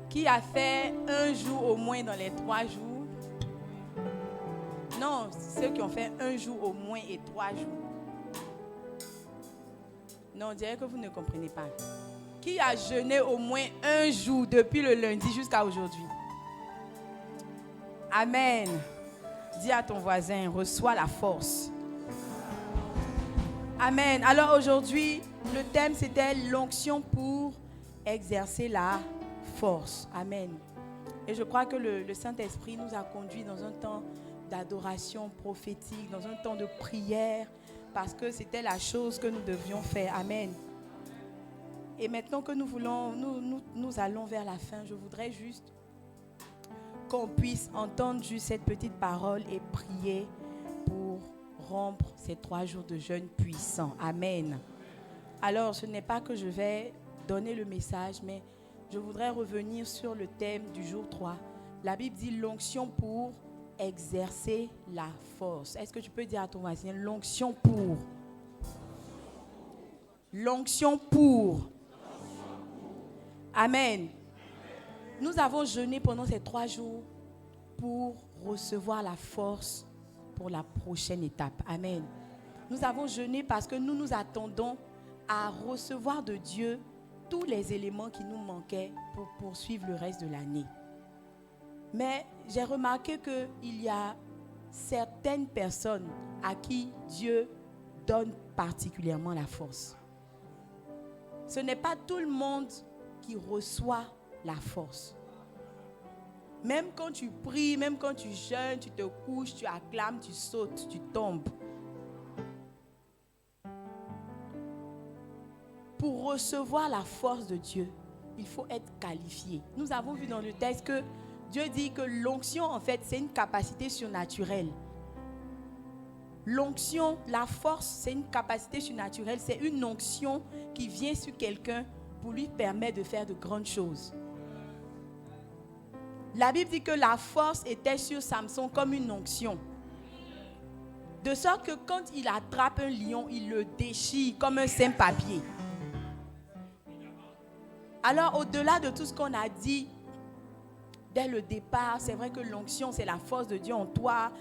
Qui a fait 1 jour au moins dans les 3 jours? Non, ceux qui ont fait 1 jour au moins et 3 jours. Non, on dirait que vous ne comprenez pas. Qui a jeûné au moins 1 jour depuis le lundi jusqu'à aujourd'hui? Amen. Dis à ton voisin, reçois la force. Amen. Alors aujourd'hui, le thème c'était l'onction pour exercer la force. Amen. Et je crois que le Saint-Esprit nous a conduits dans un temps d'adoration prophétique, dans un temps de prière, parce que c'était la chose que nous devions faire. Amen. Et maintenant que nous allons vers la fin, je voudrais juste qu'on puisse entendre juste cette petite parole et prier pour rompre ces 3 jours de jeûne puissants. Amen. Alors, ce n'est pas que je vais donner le message, mais je voudrais revenir sur le thème du jour 3. La Bible dit l'onction pour exercer la force. Est-ce que tu peux dire à ton voisin l'onction pour? L'onction pour. Amen. Nous avons jeûné pendant ces 3 jours pour recevoir la force pour la prochaine étape. Amen. Nous avons jeûné parce que nous nous attendons à recevoir de Dieu tous les éléments qui nous manquaient pour poursuivre le reste de l'année. Mais j'ai remarqué qu'il y a certaines personnes à qui Dieu donne particulièrement la force. Ce n'est pas tout le monde qui reçoit la force. Même quand tu pries, même quand tu jeûnes, tu te couches, tu acclames, tu sautes, tu tombes. Pour recevoir la force de Dieu, il faut être qualifié. Nous avons vu dans le texte que Dieu dit que l'onction, en fait, c'est une capacité surnaturelle. L'onction, la force, c'est une capacité surnaturelle. C'est une onction qui vient sur quelqu'un pour lui permettre de faire de grandes choses. La Bible dit que la force était sur Samson comme une onction. De sorte que quand il attrape un lion, il le déchire comme un simple papier. Alors, au-delà de tout ce qu'on a dit dès le départ, c'est vrai que l'onction, c'est la force de Dieu en toi.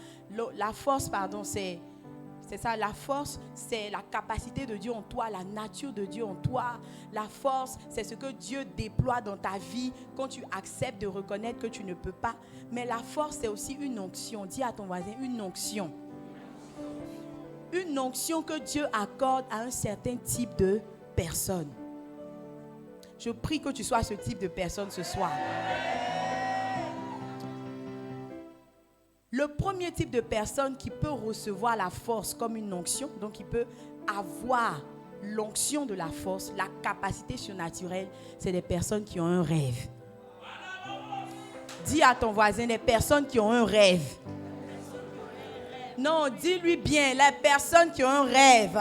La force, c'est ça, la force, c'est la capacité de Dieu en toi, la nature de Dieu en toi. La force, c'est ce que Dieu déploie dans ta vie quand tu acceptes de reconnaître que tu ne peux pas. Mais la force, c'est aussi une onction. Dis à ton voisin, une onction. Une onction que Dieu accorde à un certain type de personne. Je prie que tu sois ce type de personne ce soir. Le premier type de personne qui peut recevoir la force comme une onction, donc qui peut avoir l'onction de la force, la capacité surnaturelle, c'est des personnes qui ont un rêve. Dis à ton voisin, les personnes qui ont un rêve. Non, dis-lui bien, les personnes qui ont un rêve.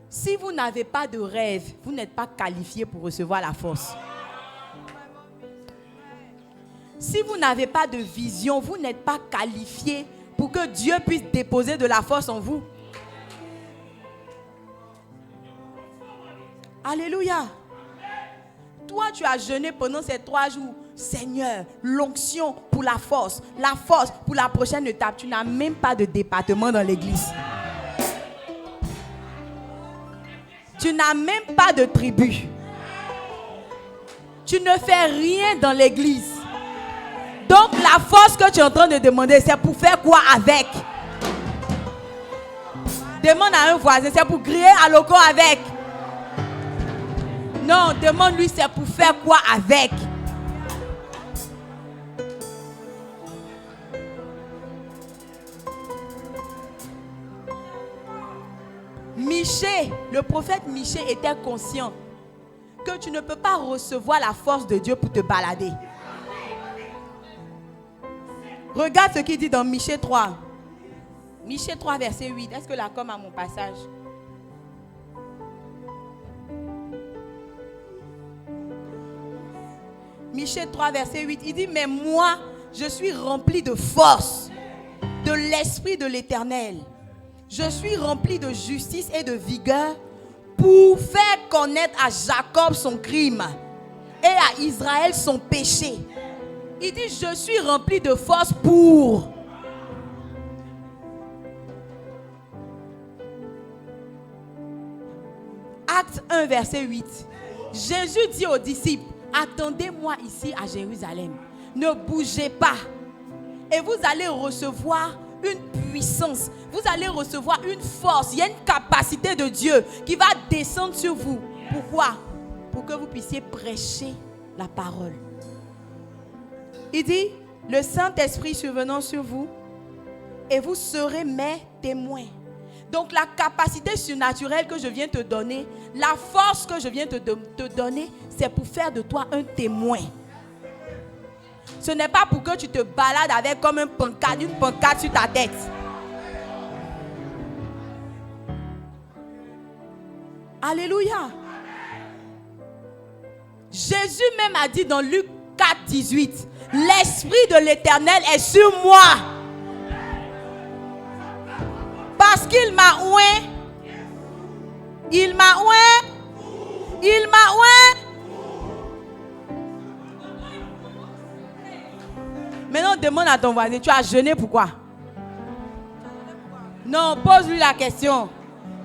Si vous n'avez pas de rêve, vous n'êtes pas qualifié pour recevoir la force. Si vous n'avez pas de vision, vous n'êtes pas qualifié pour que Dieu puisse déposer de la force en vous. Alléluia. Toi, tu as jeûné pendant ces 3 jours. Seigneur, l'onction pour la force pour la prochaine étape. Tu n'as même pas de département dans l'église. Tu n'as même pas de tribu. Tu ne fais rien dans l'église. Donc la force que tu es en train de demander, c'est pour faire quoi avec? Demande à un voisin, c'est pour griller à l'eau avec? Non, demande-lui, c'est pour faire quoi avec? Michée, le prophète Michée était conscient que tu ne peux pas recevoir la force de Dieu pour te balader. Regarde ce qu'il dit dans Michée 3. Michée 3, verset 8. Est-ce que la com a mon passage? Michée 3, verset 8. Il dit, mais moi, je suis rempli de force, de l'Esprit de l'Éternel. Je suis rempli de justice et de vigueur pour faire connaître à Jacob son crime et à Israël son péché. Il dit, je suis rempli de force pour... Acte 1, verset 8. Jésus dit aux disciples, attendez-moi ici à Jérusalem. Ne bougez pas. Et vous allez recevoir une puissance. Vous allez recevoir une force. Il y a une capacité de Dieu qui va descendre sur vous. Pourquoi? Pour que vous puissiez prêcher la parole. Il dit, le Saint-Esprit survenant sur vous et vous serez mes témoins. Donc la capacité surnaturelle que je viens te donner, la force que je viens te donner, c'est pour faire de toi un témoin. Ce n'est pas pour que tu te balades avec comme une pancarte sur ta tête. Alléluia. Jésus même a dit dans Luc 4, 18, l'Esprit de l'Éternel est sur moi. Parce qu'il m'a oint. Il m'a oint. Il m'a oint. Maintenant, demande à ton voisin, tu as jeûné pourquoi? Non, pose-lui la question.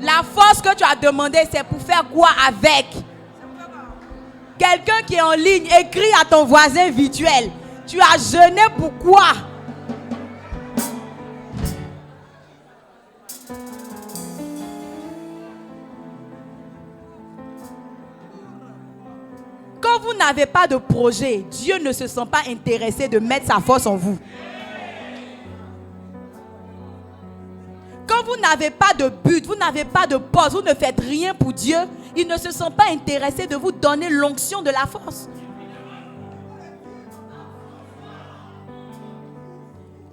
La force que tu as demandé, c'est pour faire quoi avec? Quelqu'un qui est en ligne, écrit à ton voisin virtuel. Tu as jeûné pourquoi? Quand vous n'avez pas de projet, Dieu ne se sent pas intéressé de mettre sa force en vous. Quand vous n'avez pas de but, vous n'avez pas de poste, vous ne faites rien pour Dieu, il ne se sent pas intéressé de vous donner l'onction de la force.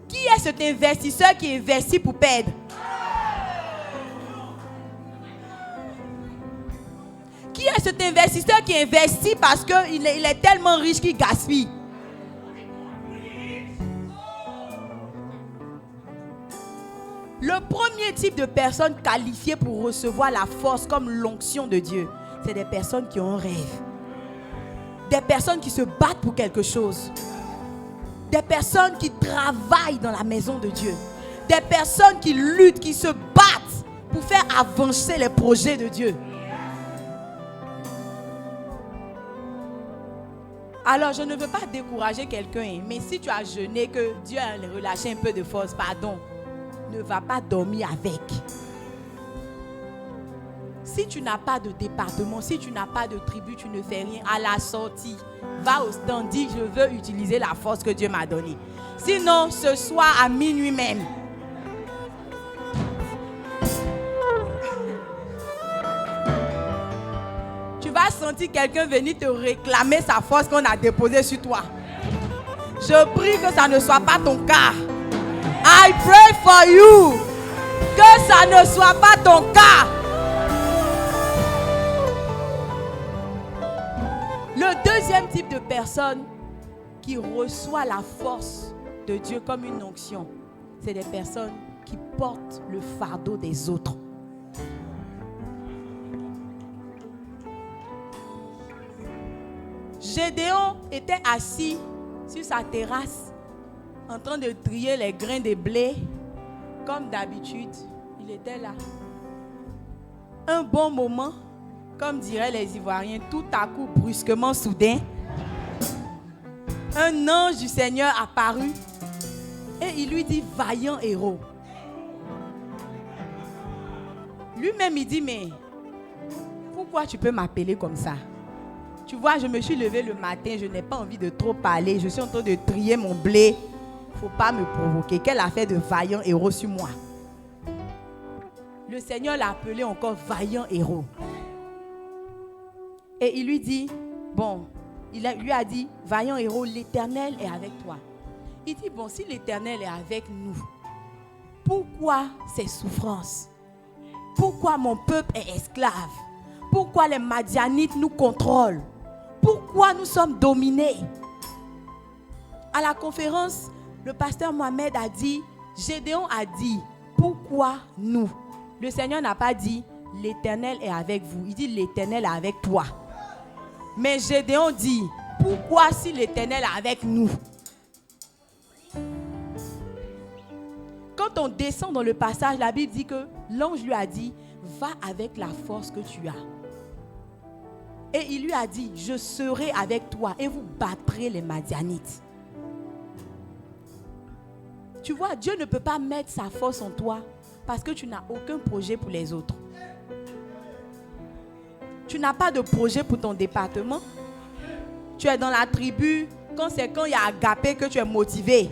Qui est cet investisseur qui investit pour perdre? Qui est cet investisseur qui investit parce qu'il est tellement riche qu'il gaspille? Le premier type de personnes qualifiées pour recevoir la force comme l'onction de Dieu, c'est des personnes qui ont un rêve. Des personnes qui se battent pour quelque chose. Des personnes qui travaillent dans la maison de Dieu. Des personnes qui luttent, qui se battent pour faire avancer les projets de Dieu. Alors, je ne veux pas décourager quelqu'un, mais si tu as jeûné, que Dieu a relâché un peu de force, pardon, ne va pas dormir avec. Si tu n'as pas de département, si tu n'as pas de tribu, tu ne fais rien. À la sortie, va au stand, dis, je veux utiliser la force que Dieu m'a donnée. Sinon, ce soir à minuit même, tu vas sentir quelqu'un venir te réclamer sa force qu'on a déposée sur toi. Je prie que ça ne soit pas ton cas. I pray for you. Que ça ne soit pas ton cas. Le deuxième type de personne qui reçoit la force de Dieu comme une onction, c'est des personnes qui portent le fardeau des autres. Gédéon était assis sur sa terrasse en train de trier les grains de blé. Comme d'habitude, il était là. Un bon moment, comme diraient les Ivoiriens, tout à coup, brusquement, soudain, un ange du Seigneur apparut et il lui dit, vaillant héros. Lui-même, il dit, mais pourquoi tu peux m'appeler comme ça? Tu vois, je me suis levé le matin, je n'ai pas envie de trop parler, je suis en train de trier mon blé. Il ne faut pas me provoquer. Quelle affaire de vaillant héros sur moi? Le Seigneur l'a appelé encore vaillant héros. Et il lui dit, bon, lui a dit, vaillant héros, l'Éternel est avec toi. Il dit, bon, si l'Éternel est avec nous, pourquoi ces souffrances? Pourquoi mon peuple est esclave? Pourquoi les Madianites nous contrôlent? Pourquoi nous sommes dominés? À la conférence, le pasteur Mohamed a dit, Gédéon a dit, pourquoi nous? Le Seigneur n'a pas dit, l'Éternel est avec vous. Il dit, l'Éternel est avec toi. Mais Gédéon dit, pourquoi si l'Éternel est avec nous? Quand on descend dans le passage, la Bible dit que l'ange lui a dit, va avec la force que tu as. Et il lui a dit, je serai avec toi et vous battrez les Madianites. Tu vois, Dieu ne peut pas mettre sa force en toi parce que tu n'as aucun projet pour les autres. Tu n'as pas de projet pour ton département. Tu es dans la tribu, quand il y a Agapé que tu es motivé.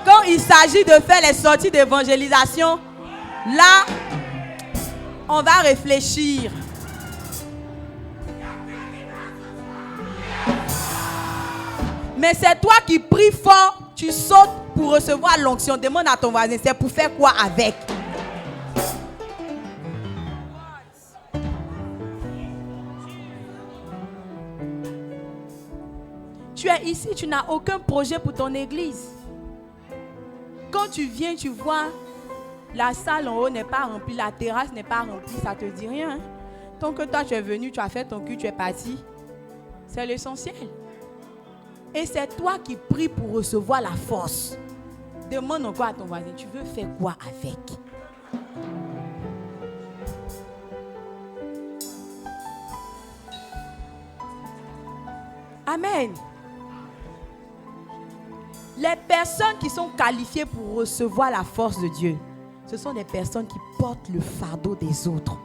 Quand il s'agit de faire les sorties d'évangélisation, là, on va réfléchir. Mais c'est toi qui pries fort, tu sautes pour recevoir l'onction. Demande à ton voisin, c'est pour faire quoi avec? Tu es ici, tu n'as aucun projet pour ton église. Quand tu viens, tu vois, la salle en haut n'est pas remplie, la terrasse n'est pas remplie, ça ne te dit rien. Hein? Tant que toi, tu es venu, tu as fait ton culte, tu es parti. C'est l'essentiel. Et c'est toi qui pries pour recevoir la force. Demande encore à ton voisin, tu veux faire quoi avec? Amen. Les personnes qui sont qualifiées pour recevoir la force de Dieu, ce sont des personnes qui portent le fardeau des autres.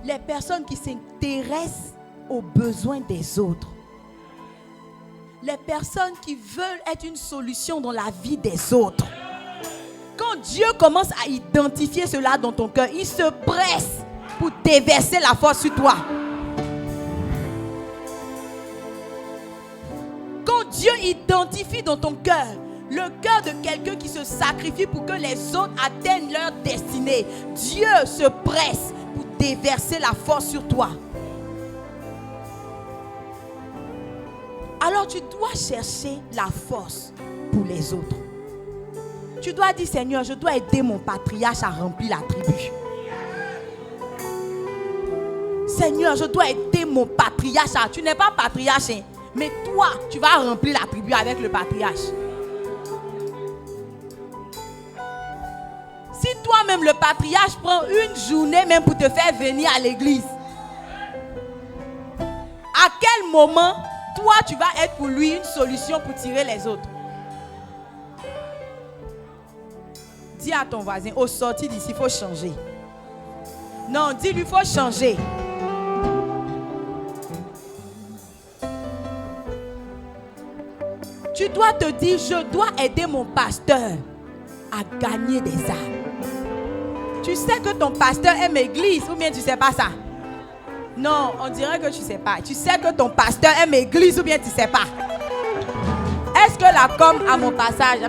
Les personnes qui s'intéressent aux besoins des autres. Les personnes qui veulent être une solution dans la vie des autres. Quand Dieu commence à identifier cela dans ton cœur, il se presse pour déverser la force sur toi. Quand Dieu identifie dans ton cœur le cœur de quelqu'un qui se sacrifie pour que les autres atteignent leur destinée, Dieu se presse pour déverser la force sur toi. Alors tu dois chercher la force pour les autres. Tu dois dire, Seigneur, je dois aider mon patriarche à remplir la tribu. Seigneur, je dois aider mon patriarche. Tu n'es pas patriarche, hein, mais toi, tu vas remplir la tribu avec le patriarche. Si toi-même, le patriarche, prend une journée même pour te faire venir à l'église, à quel moment toi, tu vas être pour lui une solution pour tirer les autres? Dis à ton voisin, au sortir d'ici, il faut changer. Non, dis-lui, il faut changer. Tu dois te dire, je dois aider mon pasteur à gagner des âmes. Tu sais que ton pasteur aime l'église ou bien tu ne sais pas ça? Non, on dirait que tu ne sais pas. Tu sais que ton pasteur aime l'église ou bien tu ne sais pas? Est-ce que la com a mon passage,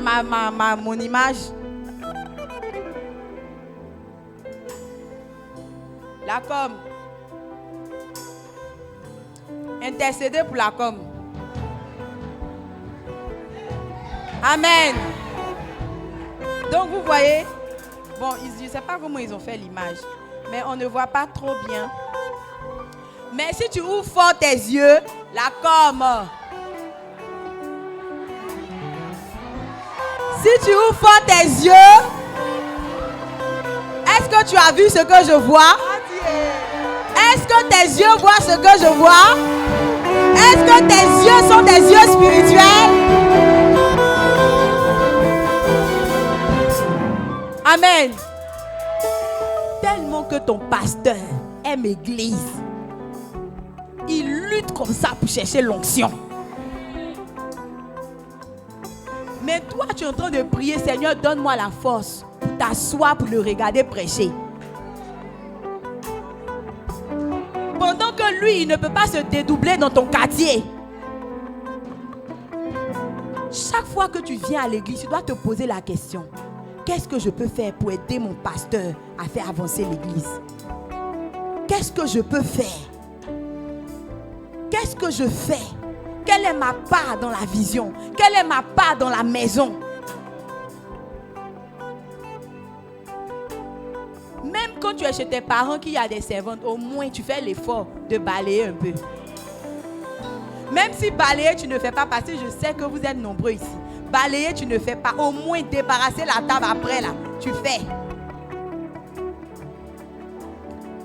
mon image? La com. Intercédez pour la com. Amen. Donc vous voyez, bon, je ne sais pas comment ils ont fait l'image, mais on ne voit pas trop bien. Mais si tu ouvres fort tes yeux, la com. Si tu ouvres fort tes yeux, est-ce que tu as vu ce que je vois? Est-ce que tes yeux voient ce que je vois? Est-ce que tes yeux sont des yeux spirituels? Amen. Tellement que ton pasteur aime l'église, il lutte comme ça pour chercher l'onction. Mais toi, tu es en train de prier, Seigneur, donne-moi la force pour t'asseoir, pour le regarder prêcher. Pendant que lui, il ne peut pas se dédoubler dans ton quartier. Chaque fois que tu viens à l'église, tu dois te poser la question. Qu'est-ce que je peux faire pour aider mon pasteur à faire avancer l'église? Qu'est-ce que je peux faire? Qu'est-ce que je fais? Quelle est ma part dans la vision? Quelle est ma part dans la maison? Même quand tu es chez tes parents qui a des servantes, au moins tu fais l'effort de balayer un peu. Même si balayer tu ne fais pas, parce que je sais que vous êtes nombreux ici. Balayer tu ne fais pas, au moins débarrasser la table après là, tu fais.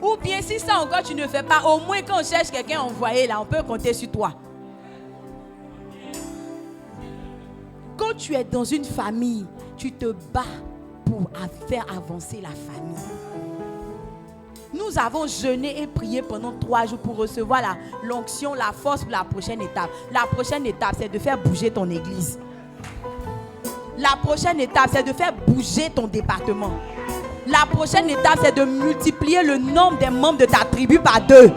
Ou bien si ça encore tu ne fais pas, au moins quand on cherche quelqu'un envoyé là, on peut compter sur toi. Quand tu es dans une famille, tu te bats pour faire avancer la famille. Nous avons jeûné et prié pendant 3 jours pour recevoir l'onction, la force pour la prochaine étape. La prochaine étape, c'est de faire bouger ton église. La prochaine étape, c'est de faire bouger ton département. La prochaine étape, c'est de multiplier le nombre des membres de ta tribu par 2.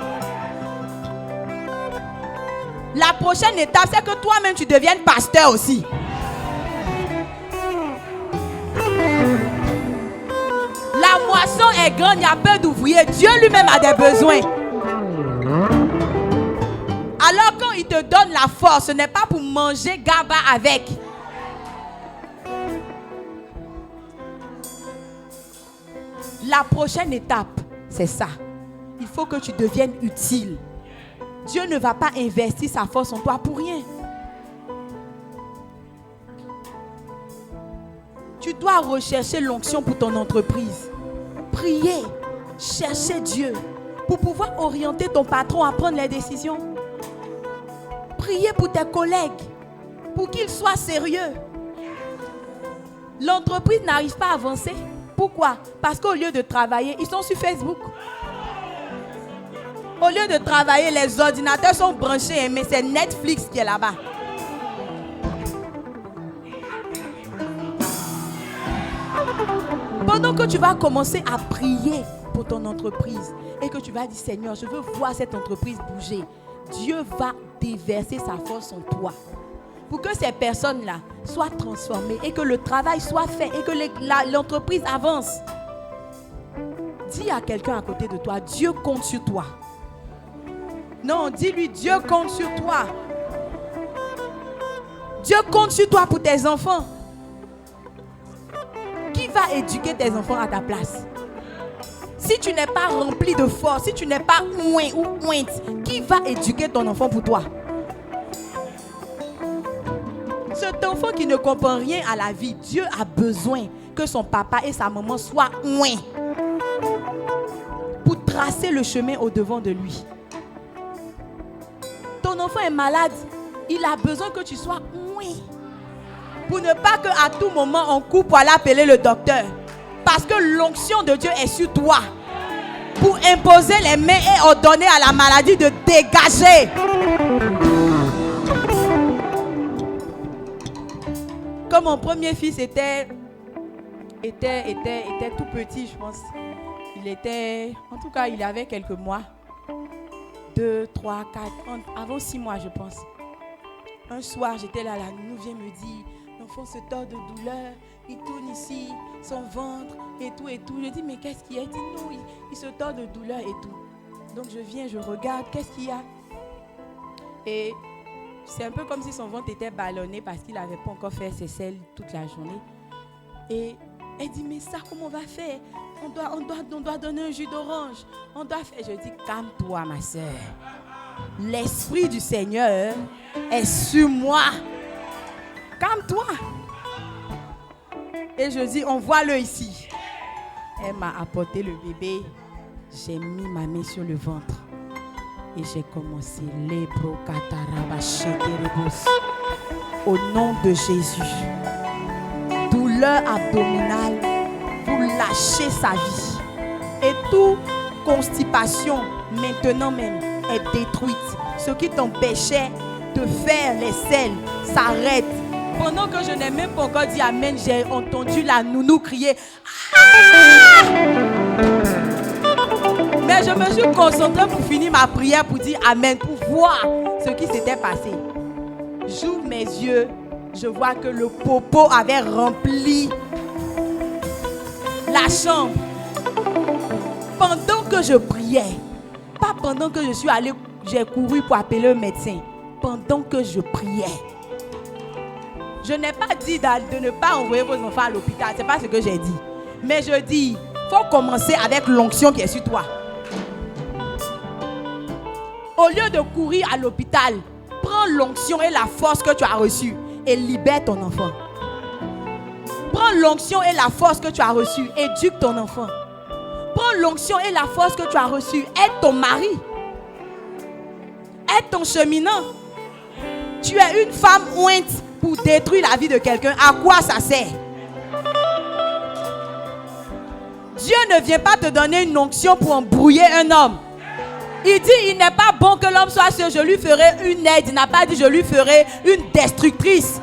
La prochaine étape, c'est que toi-même, tu deviennes pasteur aussi. La moisson est grande, il y a peu d'ouvriers. Dieu lui-même a des besoins. Alors quand il te donne la force, ce n'est pas pour manger gaba avec. La prochaine étape, c'est ça. Il faut que tu deviennes utile. Dieu ne va pas investir sa force en toi pour rien. Tu dois rechercher l'onction pour ton entreprise. Prier, chercher Dieu pour pouvoir orienter ton patron à prendre les décisions. Prier pour tes collègues, pour qu'ils soient sérieux. L'entreprise n'arrive pas à avancer. Pourquoi? Parce qu'au lieu de travailler, ils sont sur Facebook. Au lieu de travailler, les ordinateurs sont branchés, mais c'est Netflix qui est là-bas. Pendant que tu vas commencer à prier pour ton entreprise et que tu vas dire, Seigneur, je veux voir cette entreprise bouger, Dieu va déverser sa force en toi pour que ces personnes-là soient transformées et que le travail soit fait et que l'entreprise avance. Dis à quelqu'un à côté de toi, Dieu compte sur toi. Non, dis-lui, Dieu compte sur toi. Dieu compte sur toi pour tes enfants. Qui va éduquer tes enfants à ta place? Si tu n'es pas rempli de force, si tu n'es pas ouin ou ouinte, qui va éduquer ton enfant pour toi? Cet enfant qui ne comprend rien à la vie, Dieu a besoin que son papa et sa maman soient ouin pour tracer le chemin au-devant de lui. Ton enfant est malade, il a besoin que tu sois ouin. Pour ne pas qu'à tout moment on coupe pour aller appeler le docteur. Parce que l'onction de Dieu est sur toi. Pour imposer les mains et ordonner à la maladie de dégager. Comme mon premier fils était tout petit, je pense. En tout cas, il avait quelques mois. 2, 3, 4, avant 6 mois, je pense. Un soir, j'étais là, la nounou vient me dire, l'enfant se tord de douleur, il tourne ici, son ventre, et tout, et tout. Je dis, mais qu'est-ce qu'il y a? Il dit, non, il se tord de douleur et tout. Donc je viens, je regarde, qu'est-ce qu'il y a? Et c'est un peu comme si son ventre était ballonné parce qu'il n'avait pas encore fait ses selles toute la journée. Et elle dit, mais ça, comment on va faire? On doit donner un jus d'orange. On doit faire. Je dis, calme-toi, ma soeur. L'Esprit du Seigneur est sur moi. Calme-toi. Et je dis, envoie-le ici. Elle m'a apporté le bébé. J'ai mis ma main sur le ventre. Et j'ai commencé. Au nom de Jésus. Douleur abdominale. Vous lâchez sa vie. Et toute constipation, maintenant même, est détruite. Ce qui t'empêchait de faire les selles s'arrête. Pendant que je n'ai même pas encore dit Amen, j'ai entendu la nounou crier. Ah! Mais Mais je me suis concentrée pour finir ma prière, pour dire Amen, pour voir ce qui s'était passé. J'ouvre mes yeux, je vois que le popo avait rempli la chambre. Pendant que je priais, pas pendant que je suis allée, j'ai couru pour appeler un médecin. Pendant que je priais, je n'ai pas dit de ne pas envoyer vos enfants à l'hôpital, c'est pas ce que j'ai dit. Mais je dis, il faut commencer avec l'onction qui est sur toi. Au lieu de courir à l'hôpital, prends l'onction et la force que tu as reçue et libère ton enfant. Prends l'onction et la force que tu as reçue, éduque ton enfant. Prends l'onction et la force que tu as reçue, aide ton mari. Aide ton cheminant. Tu es une femme ointe pour détruire la vie de quelqu'un. À quoi ça sert? Dieu ne vient pas te donner une onction pour embrouiller un homme. Il dit, il n'est pas bon que l'homme soit seul, je lui ferai une aide. Il n'a pas dit, je lui ferai une destructrice.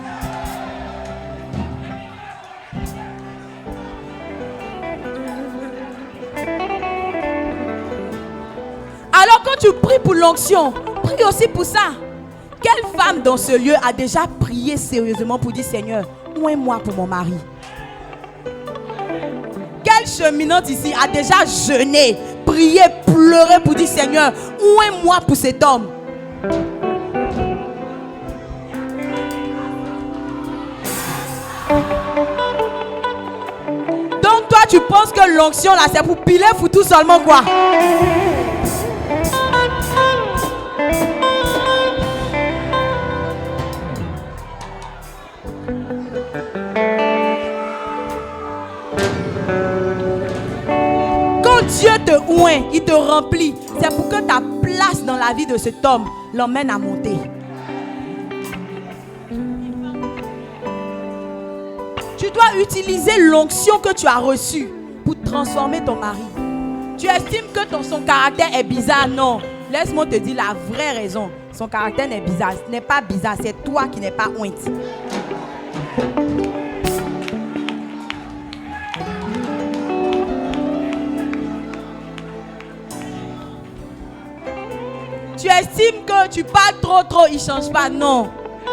Alors quand tu pries pour l'onction, prie aussi pour ça. Quelle femme dans ce lieu a déjà prié sérieusement pour dire, Seigneur, oins-moi pour mon mari? Quelle cheminante ici a déjà jeûné, prié, pleuré pour dire, Seigneur, oins-moi pour cet homme? Donc toi tu penses que l'onction là c'est pour piler foutu seulement quoi? Dieu te oint, il te remplit. C'est pour que ta place dans la vie de cet homme l'emmène à monter. Tu dois utiliser l'onction que tu as reçue pour transformer ton mari. Tu estimes que son caractère est bizarre? Non. Laisse-moi te dire la vraie raison. Son caractère n'est bizarre. Ce n'est pas bizarre, c'est toi qui n'es pas ointe. Tu estimes que tu parles trop, il ne change pas. Non,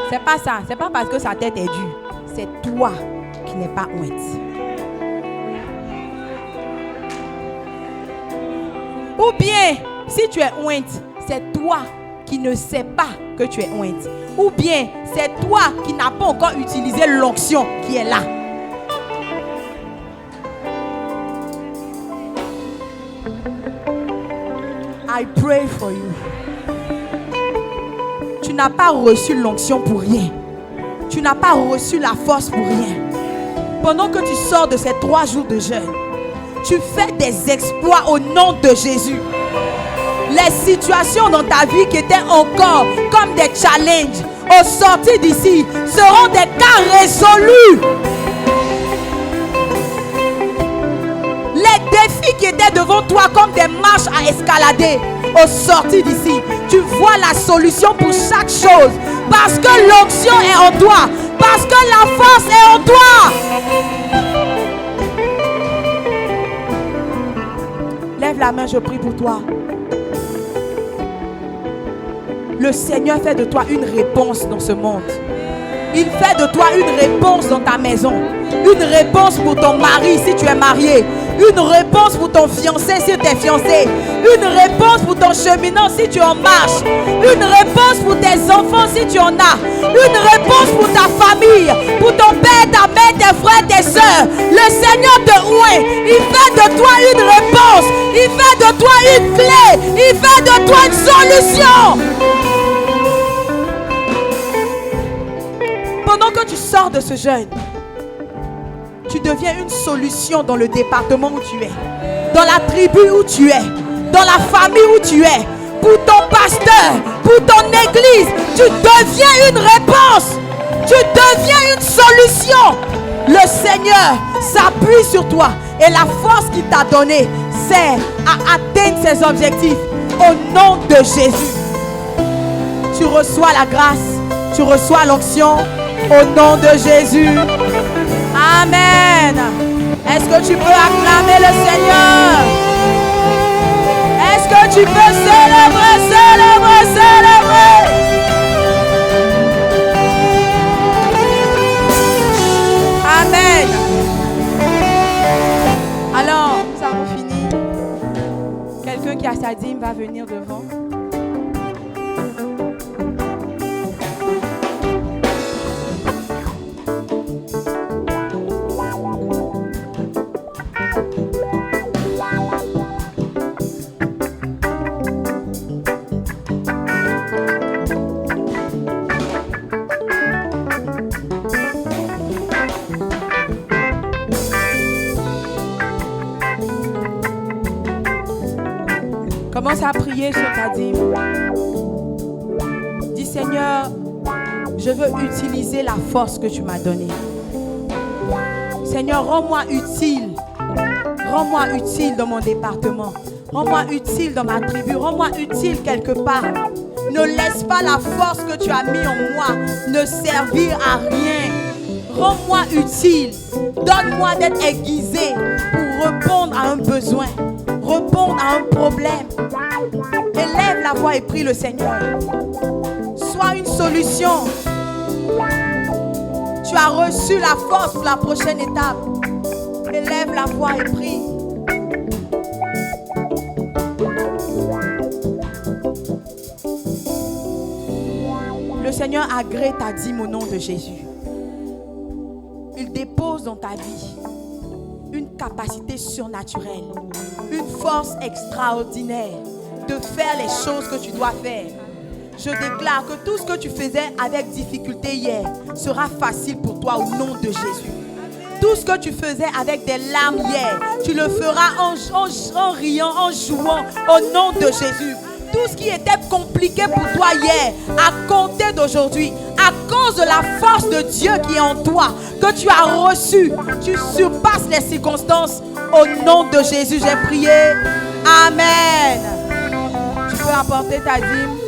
c'est pas ça. C'est pas parce que sa tête est dure. C'est toi qui n'es pas ointe. Ou bien, si tu es ointe, c'est toi qui ne sais pas que tu es ointe. Ou bien, c'est toi qui n'as pas encore utilisé l'onction qui est là. I pray for you. Tu n'as pas reçu l'onction pour rien. Tu n'as pas reçu la force pour rien. Pendant que tu sors de ces 3 jours de jeûne, tu fais des exploits au nom de Jésus. Les situations dans ta vie qui étaient encore comme des challenges, au sortir d'ici, seront des cas résolus. Les défis qui étaient devant toi comme des marches à escalader, au sortir d'ici, tu vois la solution pour chaque chose. Parce que l'onction est en toi. Parce que la force est en toi. Lève la main, je prie pour toi. Le Seigneur fait de toi une réponse dans ce monde. Il fait de toi une réponse dans ta maison. Une réponse pour ton mari si tu es marié. Une réponse pour ton fiancé si tu es fiancé. Une réponse pour ton cheminant si tu en marches. Une réponse pour tes enfants si tu en as. Une réponse pour ta famille, pour ton père, ta mère, tes frères, tes soeurs. Le Seigneur te oint. Il fait de toi une réponse. Il fait de toi une clé. Il fait de toi une solution. Pendant que tu sors de ce jeûne, tu deviens une solution dans le département où tu es, dans la tribu où tu es, dans la famille où tu es, pour ton pasteur, pour ton église. Tu deviens une réponse, tu deviens une solution. Le Seigneur s'appuie sur toi et la force qu'il t'a donnée sert à atteindre ses objectifs au nom de Jésus. Tu reçois la grâce, tu reçois l'onction au nom de Jésus. Amen. Est-ce que tu peux acclamer le Seigneur? Est-ce Tu peux célébrer, célébrer, célébrer. Amen. Alors, nous avons fini. Quelqu'un qui a sa dîme va venir devant. Commence à prier sur ta dîme. Dis Seigneur, je veux utiliser la force que tu m'as donnée. Seigneur, rends-moi utile. Rends-moi utile dans mon département. Rends-moi utile dans ma tribu. Rends-moi utile quelque part. Ne laisse pas la force que tu as mis en moi ne servir à rien. Rends-moi utile. Donne-moi d'être aiguisé pour répondre à un besoin. Répondre à un problème. Élève la voix et prie le Seigneur. Sois une solution. Tu as reçu la force pour la prochaine étape. Élève la voix et prie. Le Seigneur agrée ta dîme au nom de Jésus. Il dépose dans ta vie une capacité surnaturelle, une force extraordinaire de faire les choses que tu dois faire. Je déclare que tout ce que tu faisais avec difficulté hier sera facile pour toi au nom de Jésus. Tout ce que tu faisais avec des larmes hier, tu le feras en riant, en jouant au nom de Jésus. Tout ce qui était compliqué pour toi hier, à compter d'aujourd'hui, à cause de la force de Dieu qui est en toi, que tu as reçu, tu surpasses les circonstances. Au nom de Jésus, j'ai prié. Amen. Tu peux apporter ta dîme.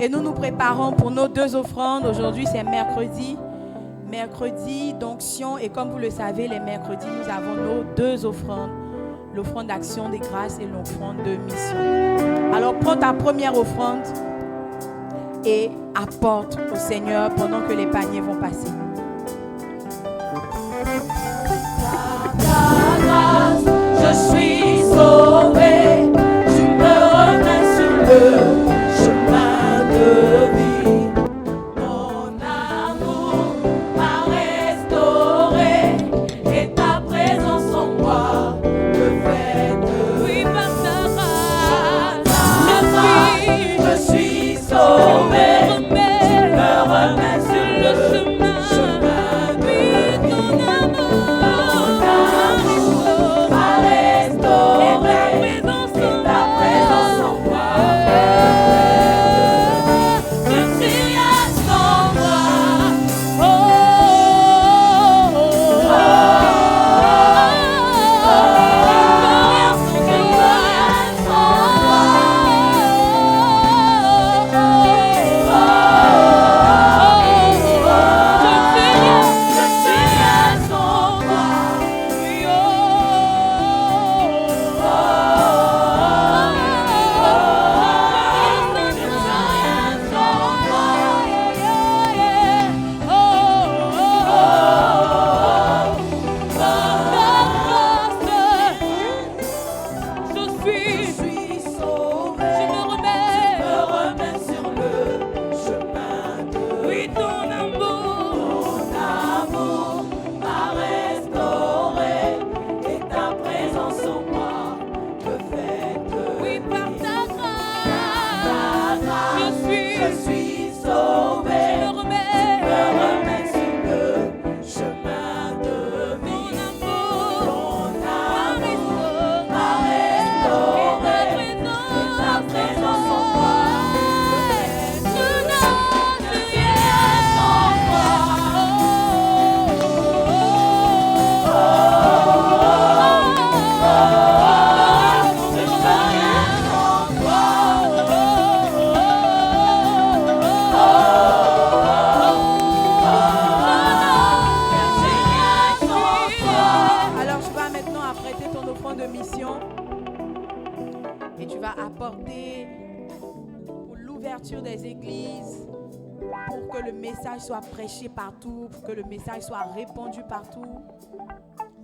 Et nous nous préparons pour nos 2 offrandes. Aujourd'hui, c'est mercredi. Mercredi d'onction. Et comme vous le savez, les mercredis, nous avons nos 2 offrandes. L'offrande d'action des grâces et l'offrande de mission. Alors, prends ta première offrande et apporte au Seigneur pendant que les paniers vont passer. Ta grâce, je suis sauvé. Tu me remets sur le chemin de vie. Mon amour m'a restauré et ta présence en moi me fait de Oui, par ta grâce, je suis sauvé. je Me remets sur le chemin. Oui, ton amour m'a restauré et ta ta présence en moi. Je suis rien sans toi. Et tu vas apporter pour l'ouverture des églises, pour que le message soit prêché partout, pour que le message soit répandu partout.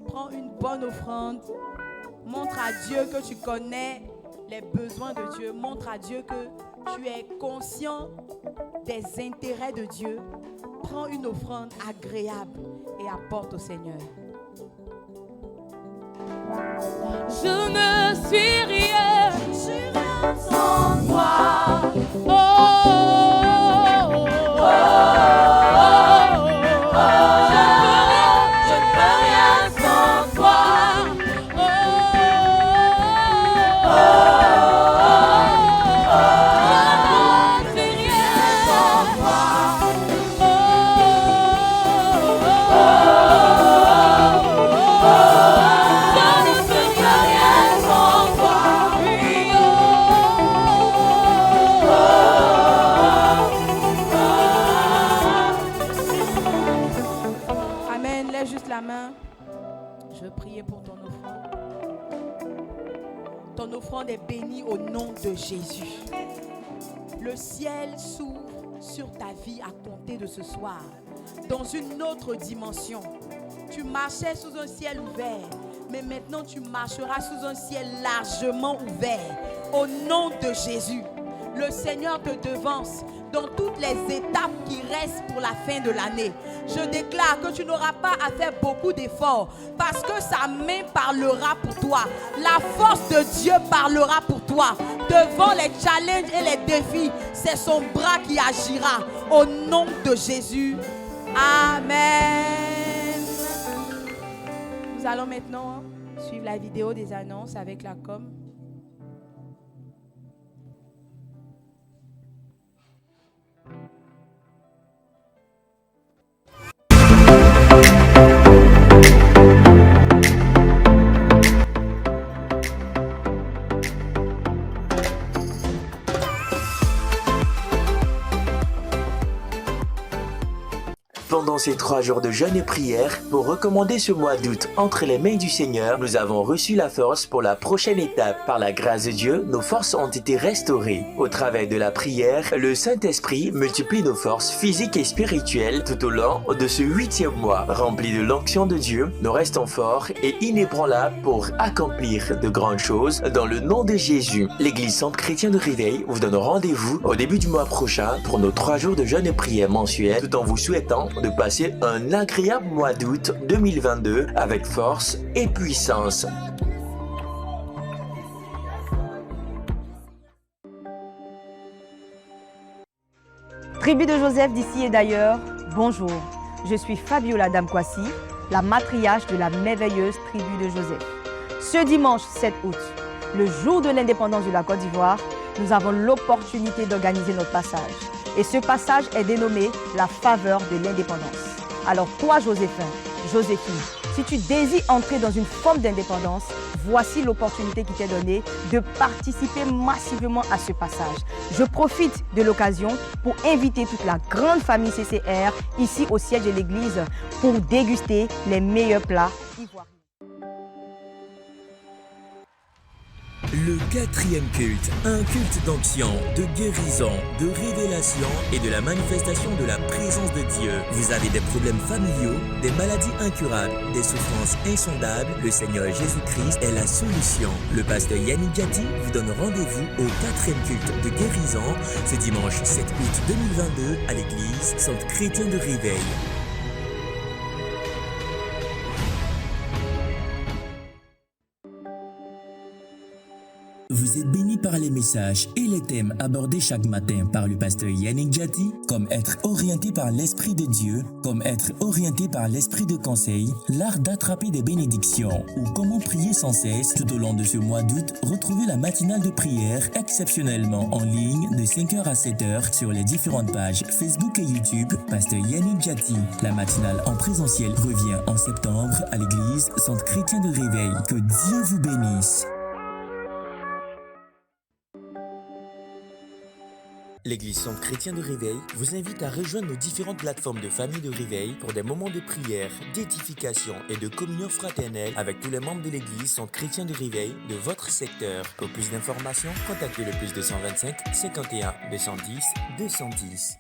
Prends une bonne offrande. Montre à Dieu que tu connais les besoins de Dieu. Montre à Dieu que tu es conscient des intérêts de Dieu. Prends une offrande agréable et apporte au Seigneur. Je ne suis rien sans toi. Oh, oh, oh, oh. Je ne peux rien sans toi. Oh, oh, oh. Je ne suis rien sans toi. Oh, oh, la main. Je veux prier pour ton offrande. Ton offrande est bénie au nom de Jésus. Le ciel s'ouvre sur ta vie à compter de ce soir. Dans une autre dimension. Tu marchais sous un ciel ouvert, mais maintenant tu marcheras sous un ciel largement ouvert. Au nom de Jésus, le Seigneur te devance dans toutes les étapes qui restent pour la fin de l'année. Je déclare que tu n'auras pas à faire beaucoup d'efforts parce que sa main parlera pour toi. La force de Dieu parlera pour toi. Devant les challenges et les défis, c'est son bras qui agira. Au nom de Jésus. Amen. Nous allons maintenant suivre la vidéo des annonces avec la com. Pendant ces 3 jours de jeûne et prière, pour recommander ce mois d'août entre les mains du Seigneur, nous avons reçu la force pour la prochaine étape. Par la grâce de Dieu, nos forces ont été restaurées. Au travers de la prière, le Saint-Esprit multiplie nos forces physiques et spirituelles tout au long de ce 8e mois. Remplis de l'onction de Dieu, nous restons forts et inébranlables pour accomplir de grandes choses dans le nom de Jésus. L'Église Centre Chrétien de Réveil vous donne rendez-vous au début du mois prochain pour nos 3 jours de jeûne et prière mensuels, tout en vous souhaitant de passer un agréable mois d'août 2022 avec force et puissance. Tribu de Joseph d'ici et d'ailleurs, bonjour. Je suis Fabiola Damkwasi, la matriarche de la merveilleuse tribu de Joseph. Ce dimanche 7 août, le jour de l'indépendance de la Côte d'Ivoire, nous avons l'opportunité d'organiser notre passage. Et ce passage est dénommé la faveur de l'indépendance. Alors toi, Joséphin, Joséphine, si tu désires entrer dans une forme d'indépendance, voici l'opportunité qui t'est donnée de participer massivement à ce passage. Je profite de l'occasion pour inviter toute la grande famille CCR ici au siège de l'église pour déguster les meilleurs plats ivoiriens. Le 4e culte, un culte d'onction, de guérison, de révélation et de la manifestation de la présence de Dieu. Vous avez des problèmes familiaux, des maladies incurables, des souffrances insondables, le Seigneur Jésus-Christ est la solution. Le pasteur Yannick Gatti vous donne rendez-vous au 4e culte de guérison ce dimanche 7 août 2022 à l'église Centre Chrétien de Réveil. Vous êtes bénis par les messages et les thèmes abordés chaque matin par le pasteur Yannick Gatti, comme être orienté par l'Esprit de Dieu, comme être orienté par l'Esprit de conseil, l'art d'attraper des bénédictions ou comment prier sans cesse. Tout au long de ce mois d'août, retrouvez la matinale de prière exceptionnellement en ligne de 5h à 7h sur les différentes pages Facebook et YouTube. Pasteur Yannick Gatti. La matinale en présentiel revient en septembre à l'église Centre Chrétien de Réveil. Que Dieu vous bénisse. L'Église Centre Chrétien de Réveil vous invite à rejoindre nos différentes plateformes de famille de réveil pour des moments de prière, d'édification et de communion fraternelle avec tous les membres de l'Église Centre Chrétien de Réveil de votre secteur. Pour plus d'informations, contactez le +225 51 210 210.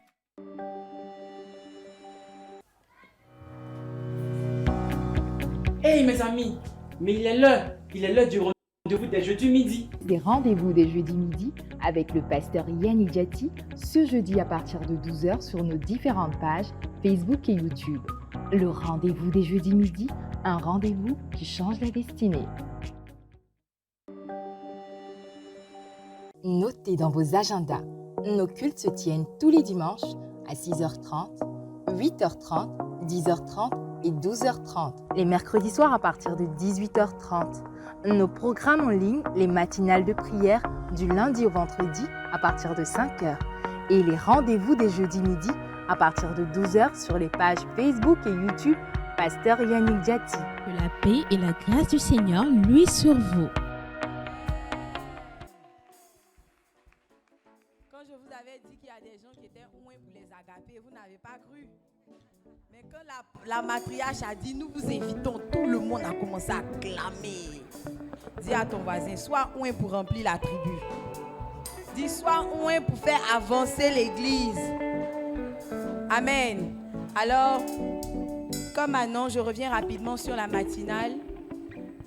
Hey mes amis, mais il est l'heure du rendez-vous des jeudis midi. Des rendez-vous des jeudis midi avec le pasteur Yannick Diati ce jeudi à partir de 12h sur nos différentes pages Facebook et YouTube. Le rendez-vous des jeudis midi, un rendez-vous qui change la destinée. Notez dans vos agendas, nos cultes se tiennent tous les dimanches à 6h30, 8h30, 10h30 et 12h30. Les mercredis soirs à partir de 18h30. Nos programmes en ligne, les matinales de prière du lundi au vendredi à partir de 5h. Et les rendez-vous des jeudis midi à partir de 12h sur les pages Facebook et YouTube Pasteur Yannick Diati. Que la paix et la grâce du Seigneur luisent sur vous. Quand je vous avais dit qu'il y a des gens qui étaient loin pour les agaper, vous n'avez pas cru. Mais quand la matriarche a dit, nous vous invitons, tout le monde a commencé à clamer. Dis à ton voisin, sois loin pour remplir la tribu. Dis, sois loin pour faire avancer l'église. Amen. Alors, comme maintenant, je reviens rapidement sur la matinale.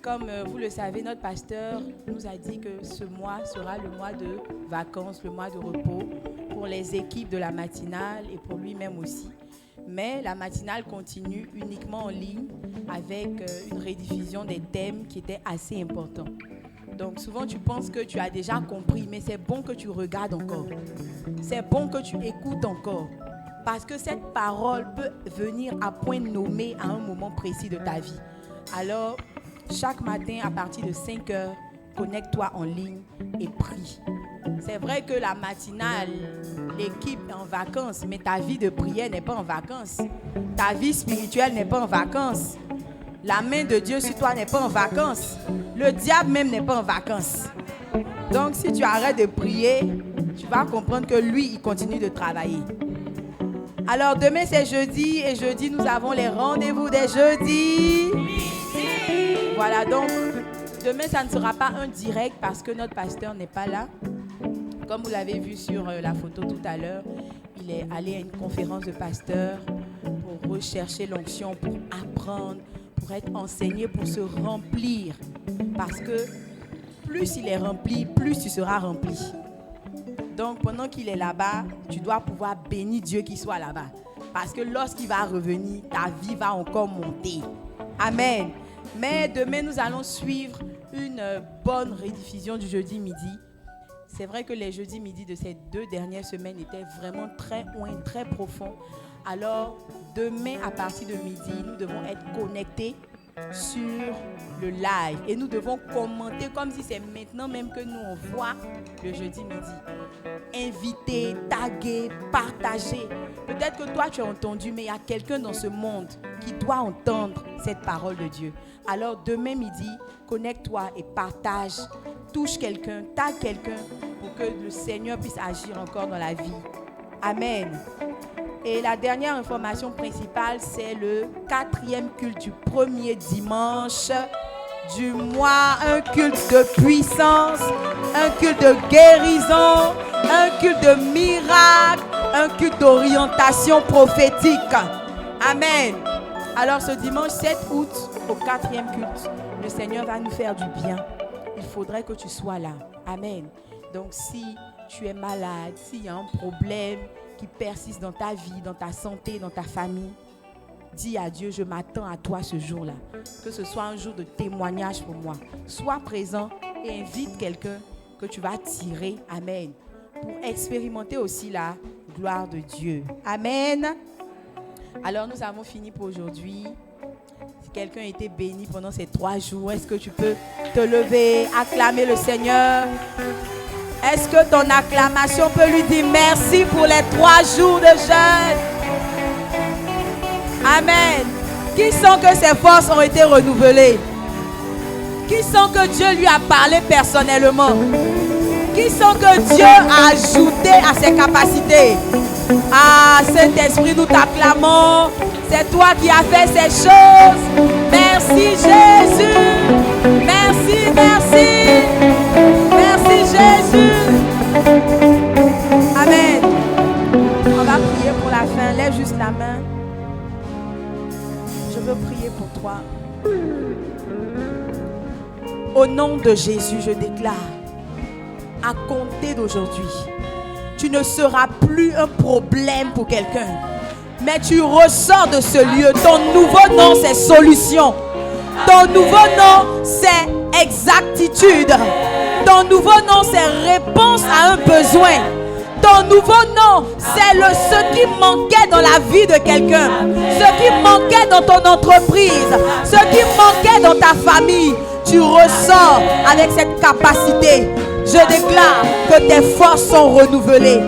Comme vous le savez, notre pasteur nous a dit que ce mois sera le mois de vacances, le mois de repos pour les équipes de la matinale et pour lui-même aussi. Mais la matinale continue uniquement en ligne avec une rediffusion des thèmes qui étaient assez importants. Donc souvent tu penses que tu as déjà compris, mais c'est bon que tu regardes encore. C'est bon que tu écoutes encore. Parce que cette parole peut venir à point nommé à un moment précis de ta vie. Alors, chaque matin à partir de 5h, connecte-toi en ligne et prie. C'est vrai que la matinale, l'équipe est en vacances, mais ta vie de prière n'est pas en vacances. Ta vie spirituelle n'est pas en vacances. La main de Dieu sur toi n'est pas en vacances. Le diable même n'est pas en vacances. Donc si tu arrêtes de prier, tu vas comprendre que lui, il continue de travailler. Alors demain c'est jeudi et jeudi nous avons les rendez-vous des jeudis. Voilà, donc demain ça ne sera pas un direct parce que notre pasteur n'est pas là. Comme vous l'avez vu sur la photo tout à l'heure, il est allé à une conférence de pasteurs pour rechercher l'onction, pour apprendre, pour être enseigné, pour se remplir. Parce que plus il est rempli, plus tu seras rempli. Donc pendant qu'il est là-bas, tu dois pouvoir bénir Dieu qui soit là-bas. Parce que lorsqu'il va revenir, ta vie va encore monter. Amen. Mais demain, nous allons suivre une bonne rediffusion du jeudi midi. C'est vrai que les jeudis midi de ces 2 dernières semaines étaient vraiment très loin, très profonds. Alors, demain, à partir de midi, nous devons être connectés sur le live. Et nous devons commenter comme si c'est maintenant même que nous, on voit le jeudi midi. Inviter, taguer, partager. Peut-être que toi, tu as entendu, mais il y a quelqu'un dans ce monde qui doit entendre cette parole de Dieu. Alors, demain midi, connecte-toi et partage. Touche quelqu'un, tague quelqu'un pour que le Seigneur puisse agir encore dans la vie. Amen. Et la dernière information principale, c'est le 4e culte du premier dimanche du mois. Un culte de puissance, un culte de guérison, un culte de miracle, un culte d'orientation prophétique. Amen. Alors ce dimanche 7 août, au 4e culte, le Seigneur va nous faire du bien. Il faudrait que tu sois là. Amen. Donc si tu es malade, s'il y a un problème qui persiste dans ta vie, dans ta santé, dans ta famille, dis à Dieu, je m'attends à toi ce jour-là. Que ce soit un jour de témoignage pour moi. Sois présent et invite quelqu'un que tu vas tirer. Amen. Pour expérimenter aussi la gloire de Dieu. Amen. Alors nous avons fini pour aujourd'hui. Si quelqu'un a été béni pendant ces 3 jours, est-ce que tu peux te lever, acclamer le Seigneur? Est-ce que ton acclamation peut lui dire merci pour les 3 jours de jeûne? Amen. Qui sent que ses forces ont été renouvelées? Qui sent que Dieu lui a parlé personnellement? Qui sont que Dieu a ajouté à ses capacités? Ah, Saint-Esprit, nous t'acclamons. C'est toi qui as fait ces choses. Merci Jésus. Merci, merci. Merci Jésus. Amen. On va prier pour la fin. Lève juste la main. Je veux prier pour toi. Au nom de Jésus, je déclare, à compter d'aujourd'hui, tu ne seras plus un problème pour quelqu'un, mais tu ressors de ce lieu. Ton nouveau nom, c'est solution. Ton nouveau nom, c'est exactitude. Ton nouveau nom, c'est réponse à un besoin. Ton nouveau nom, c'est ce qui manquait dans la vie de quelqu'un, ce qui manquait dans ton entreprise, ce qui manquait dans ta famille. Tu ressors avec cette capacité. Je déclare que tes forces sont renouvelées.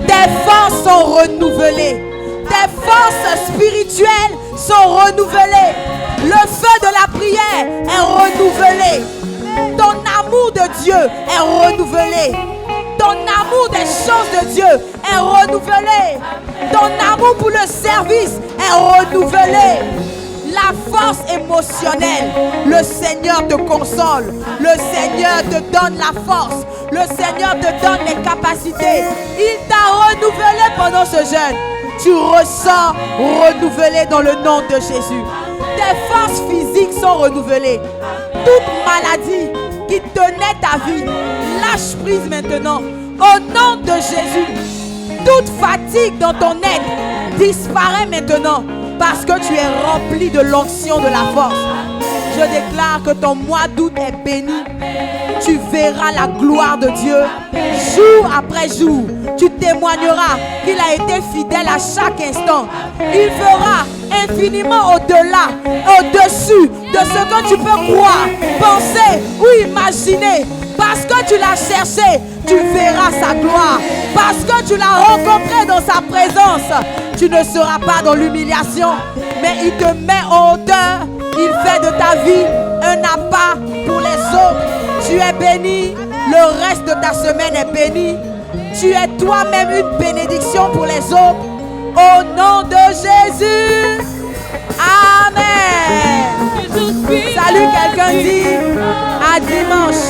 Tes forces sont renouvelées. Tes forces spirituelles sont renouvelées. Le feu de la prière est renouvelé. Ton amour de Dieu est renouvelé. Ton amour des choses de Dieu est renouvelé. Ton amour pour le service est renouvelé. La force émotionnelle, le Seigneur te console. Le Seigneur te donne la force. Le Seigneur te donne les capacités. Il t'a renouvelé pendant ce jeûne. Tu ressors renouvelé dans le nom de Jésus. Tes forces physiques sont renouvelées. Toute maladie qui tenait ta vie, lâche prise maintenant. Au nom de Jésus, toute fatigue dans ton être disparaît maintenant parce que tu es rempli de l'onction de la force. Je déclare que ton mois d'août est béni. Tu verras la gloire de Dieu jour après jour. Tu témoigneras qu'il a été fidèle à chaque instant. Il fera infiniment au-delà, au-dessus de ce que tu peux croire, penser ou imaginer. Parce que tu l'as cherché, tu verras sa gloire. Parce que tu l'as rencontré dans sa présence, tu ne seras pas dans l'humiliation, mais il te met en hauteur. Il fait de ta vie un appât pour les autres. Tu es béni, le reste de ta semaine est béni. Tu es toi-même une bénédiction pour les autres. Au nom de Jésus. Amen. Salut, quelqu'un dit à dimanche.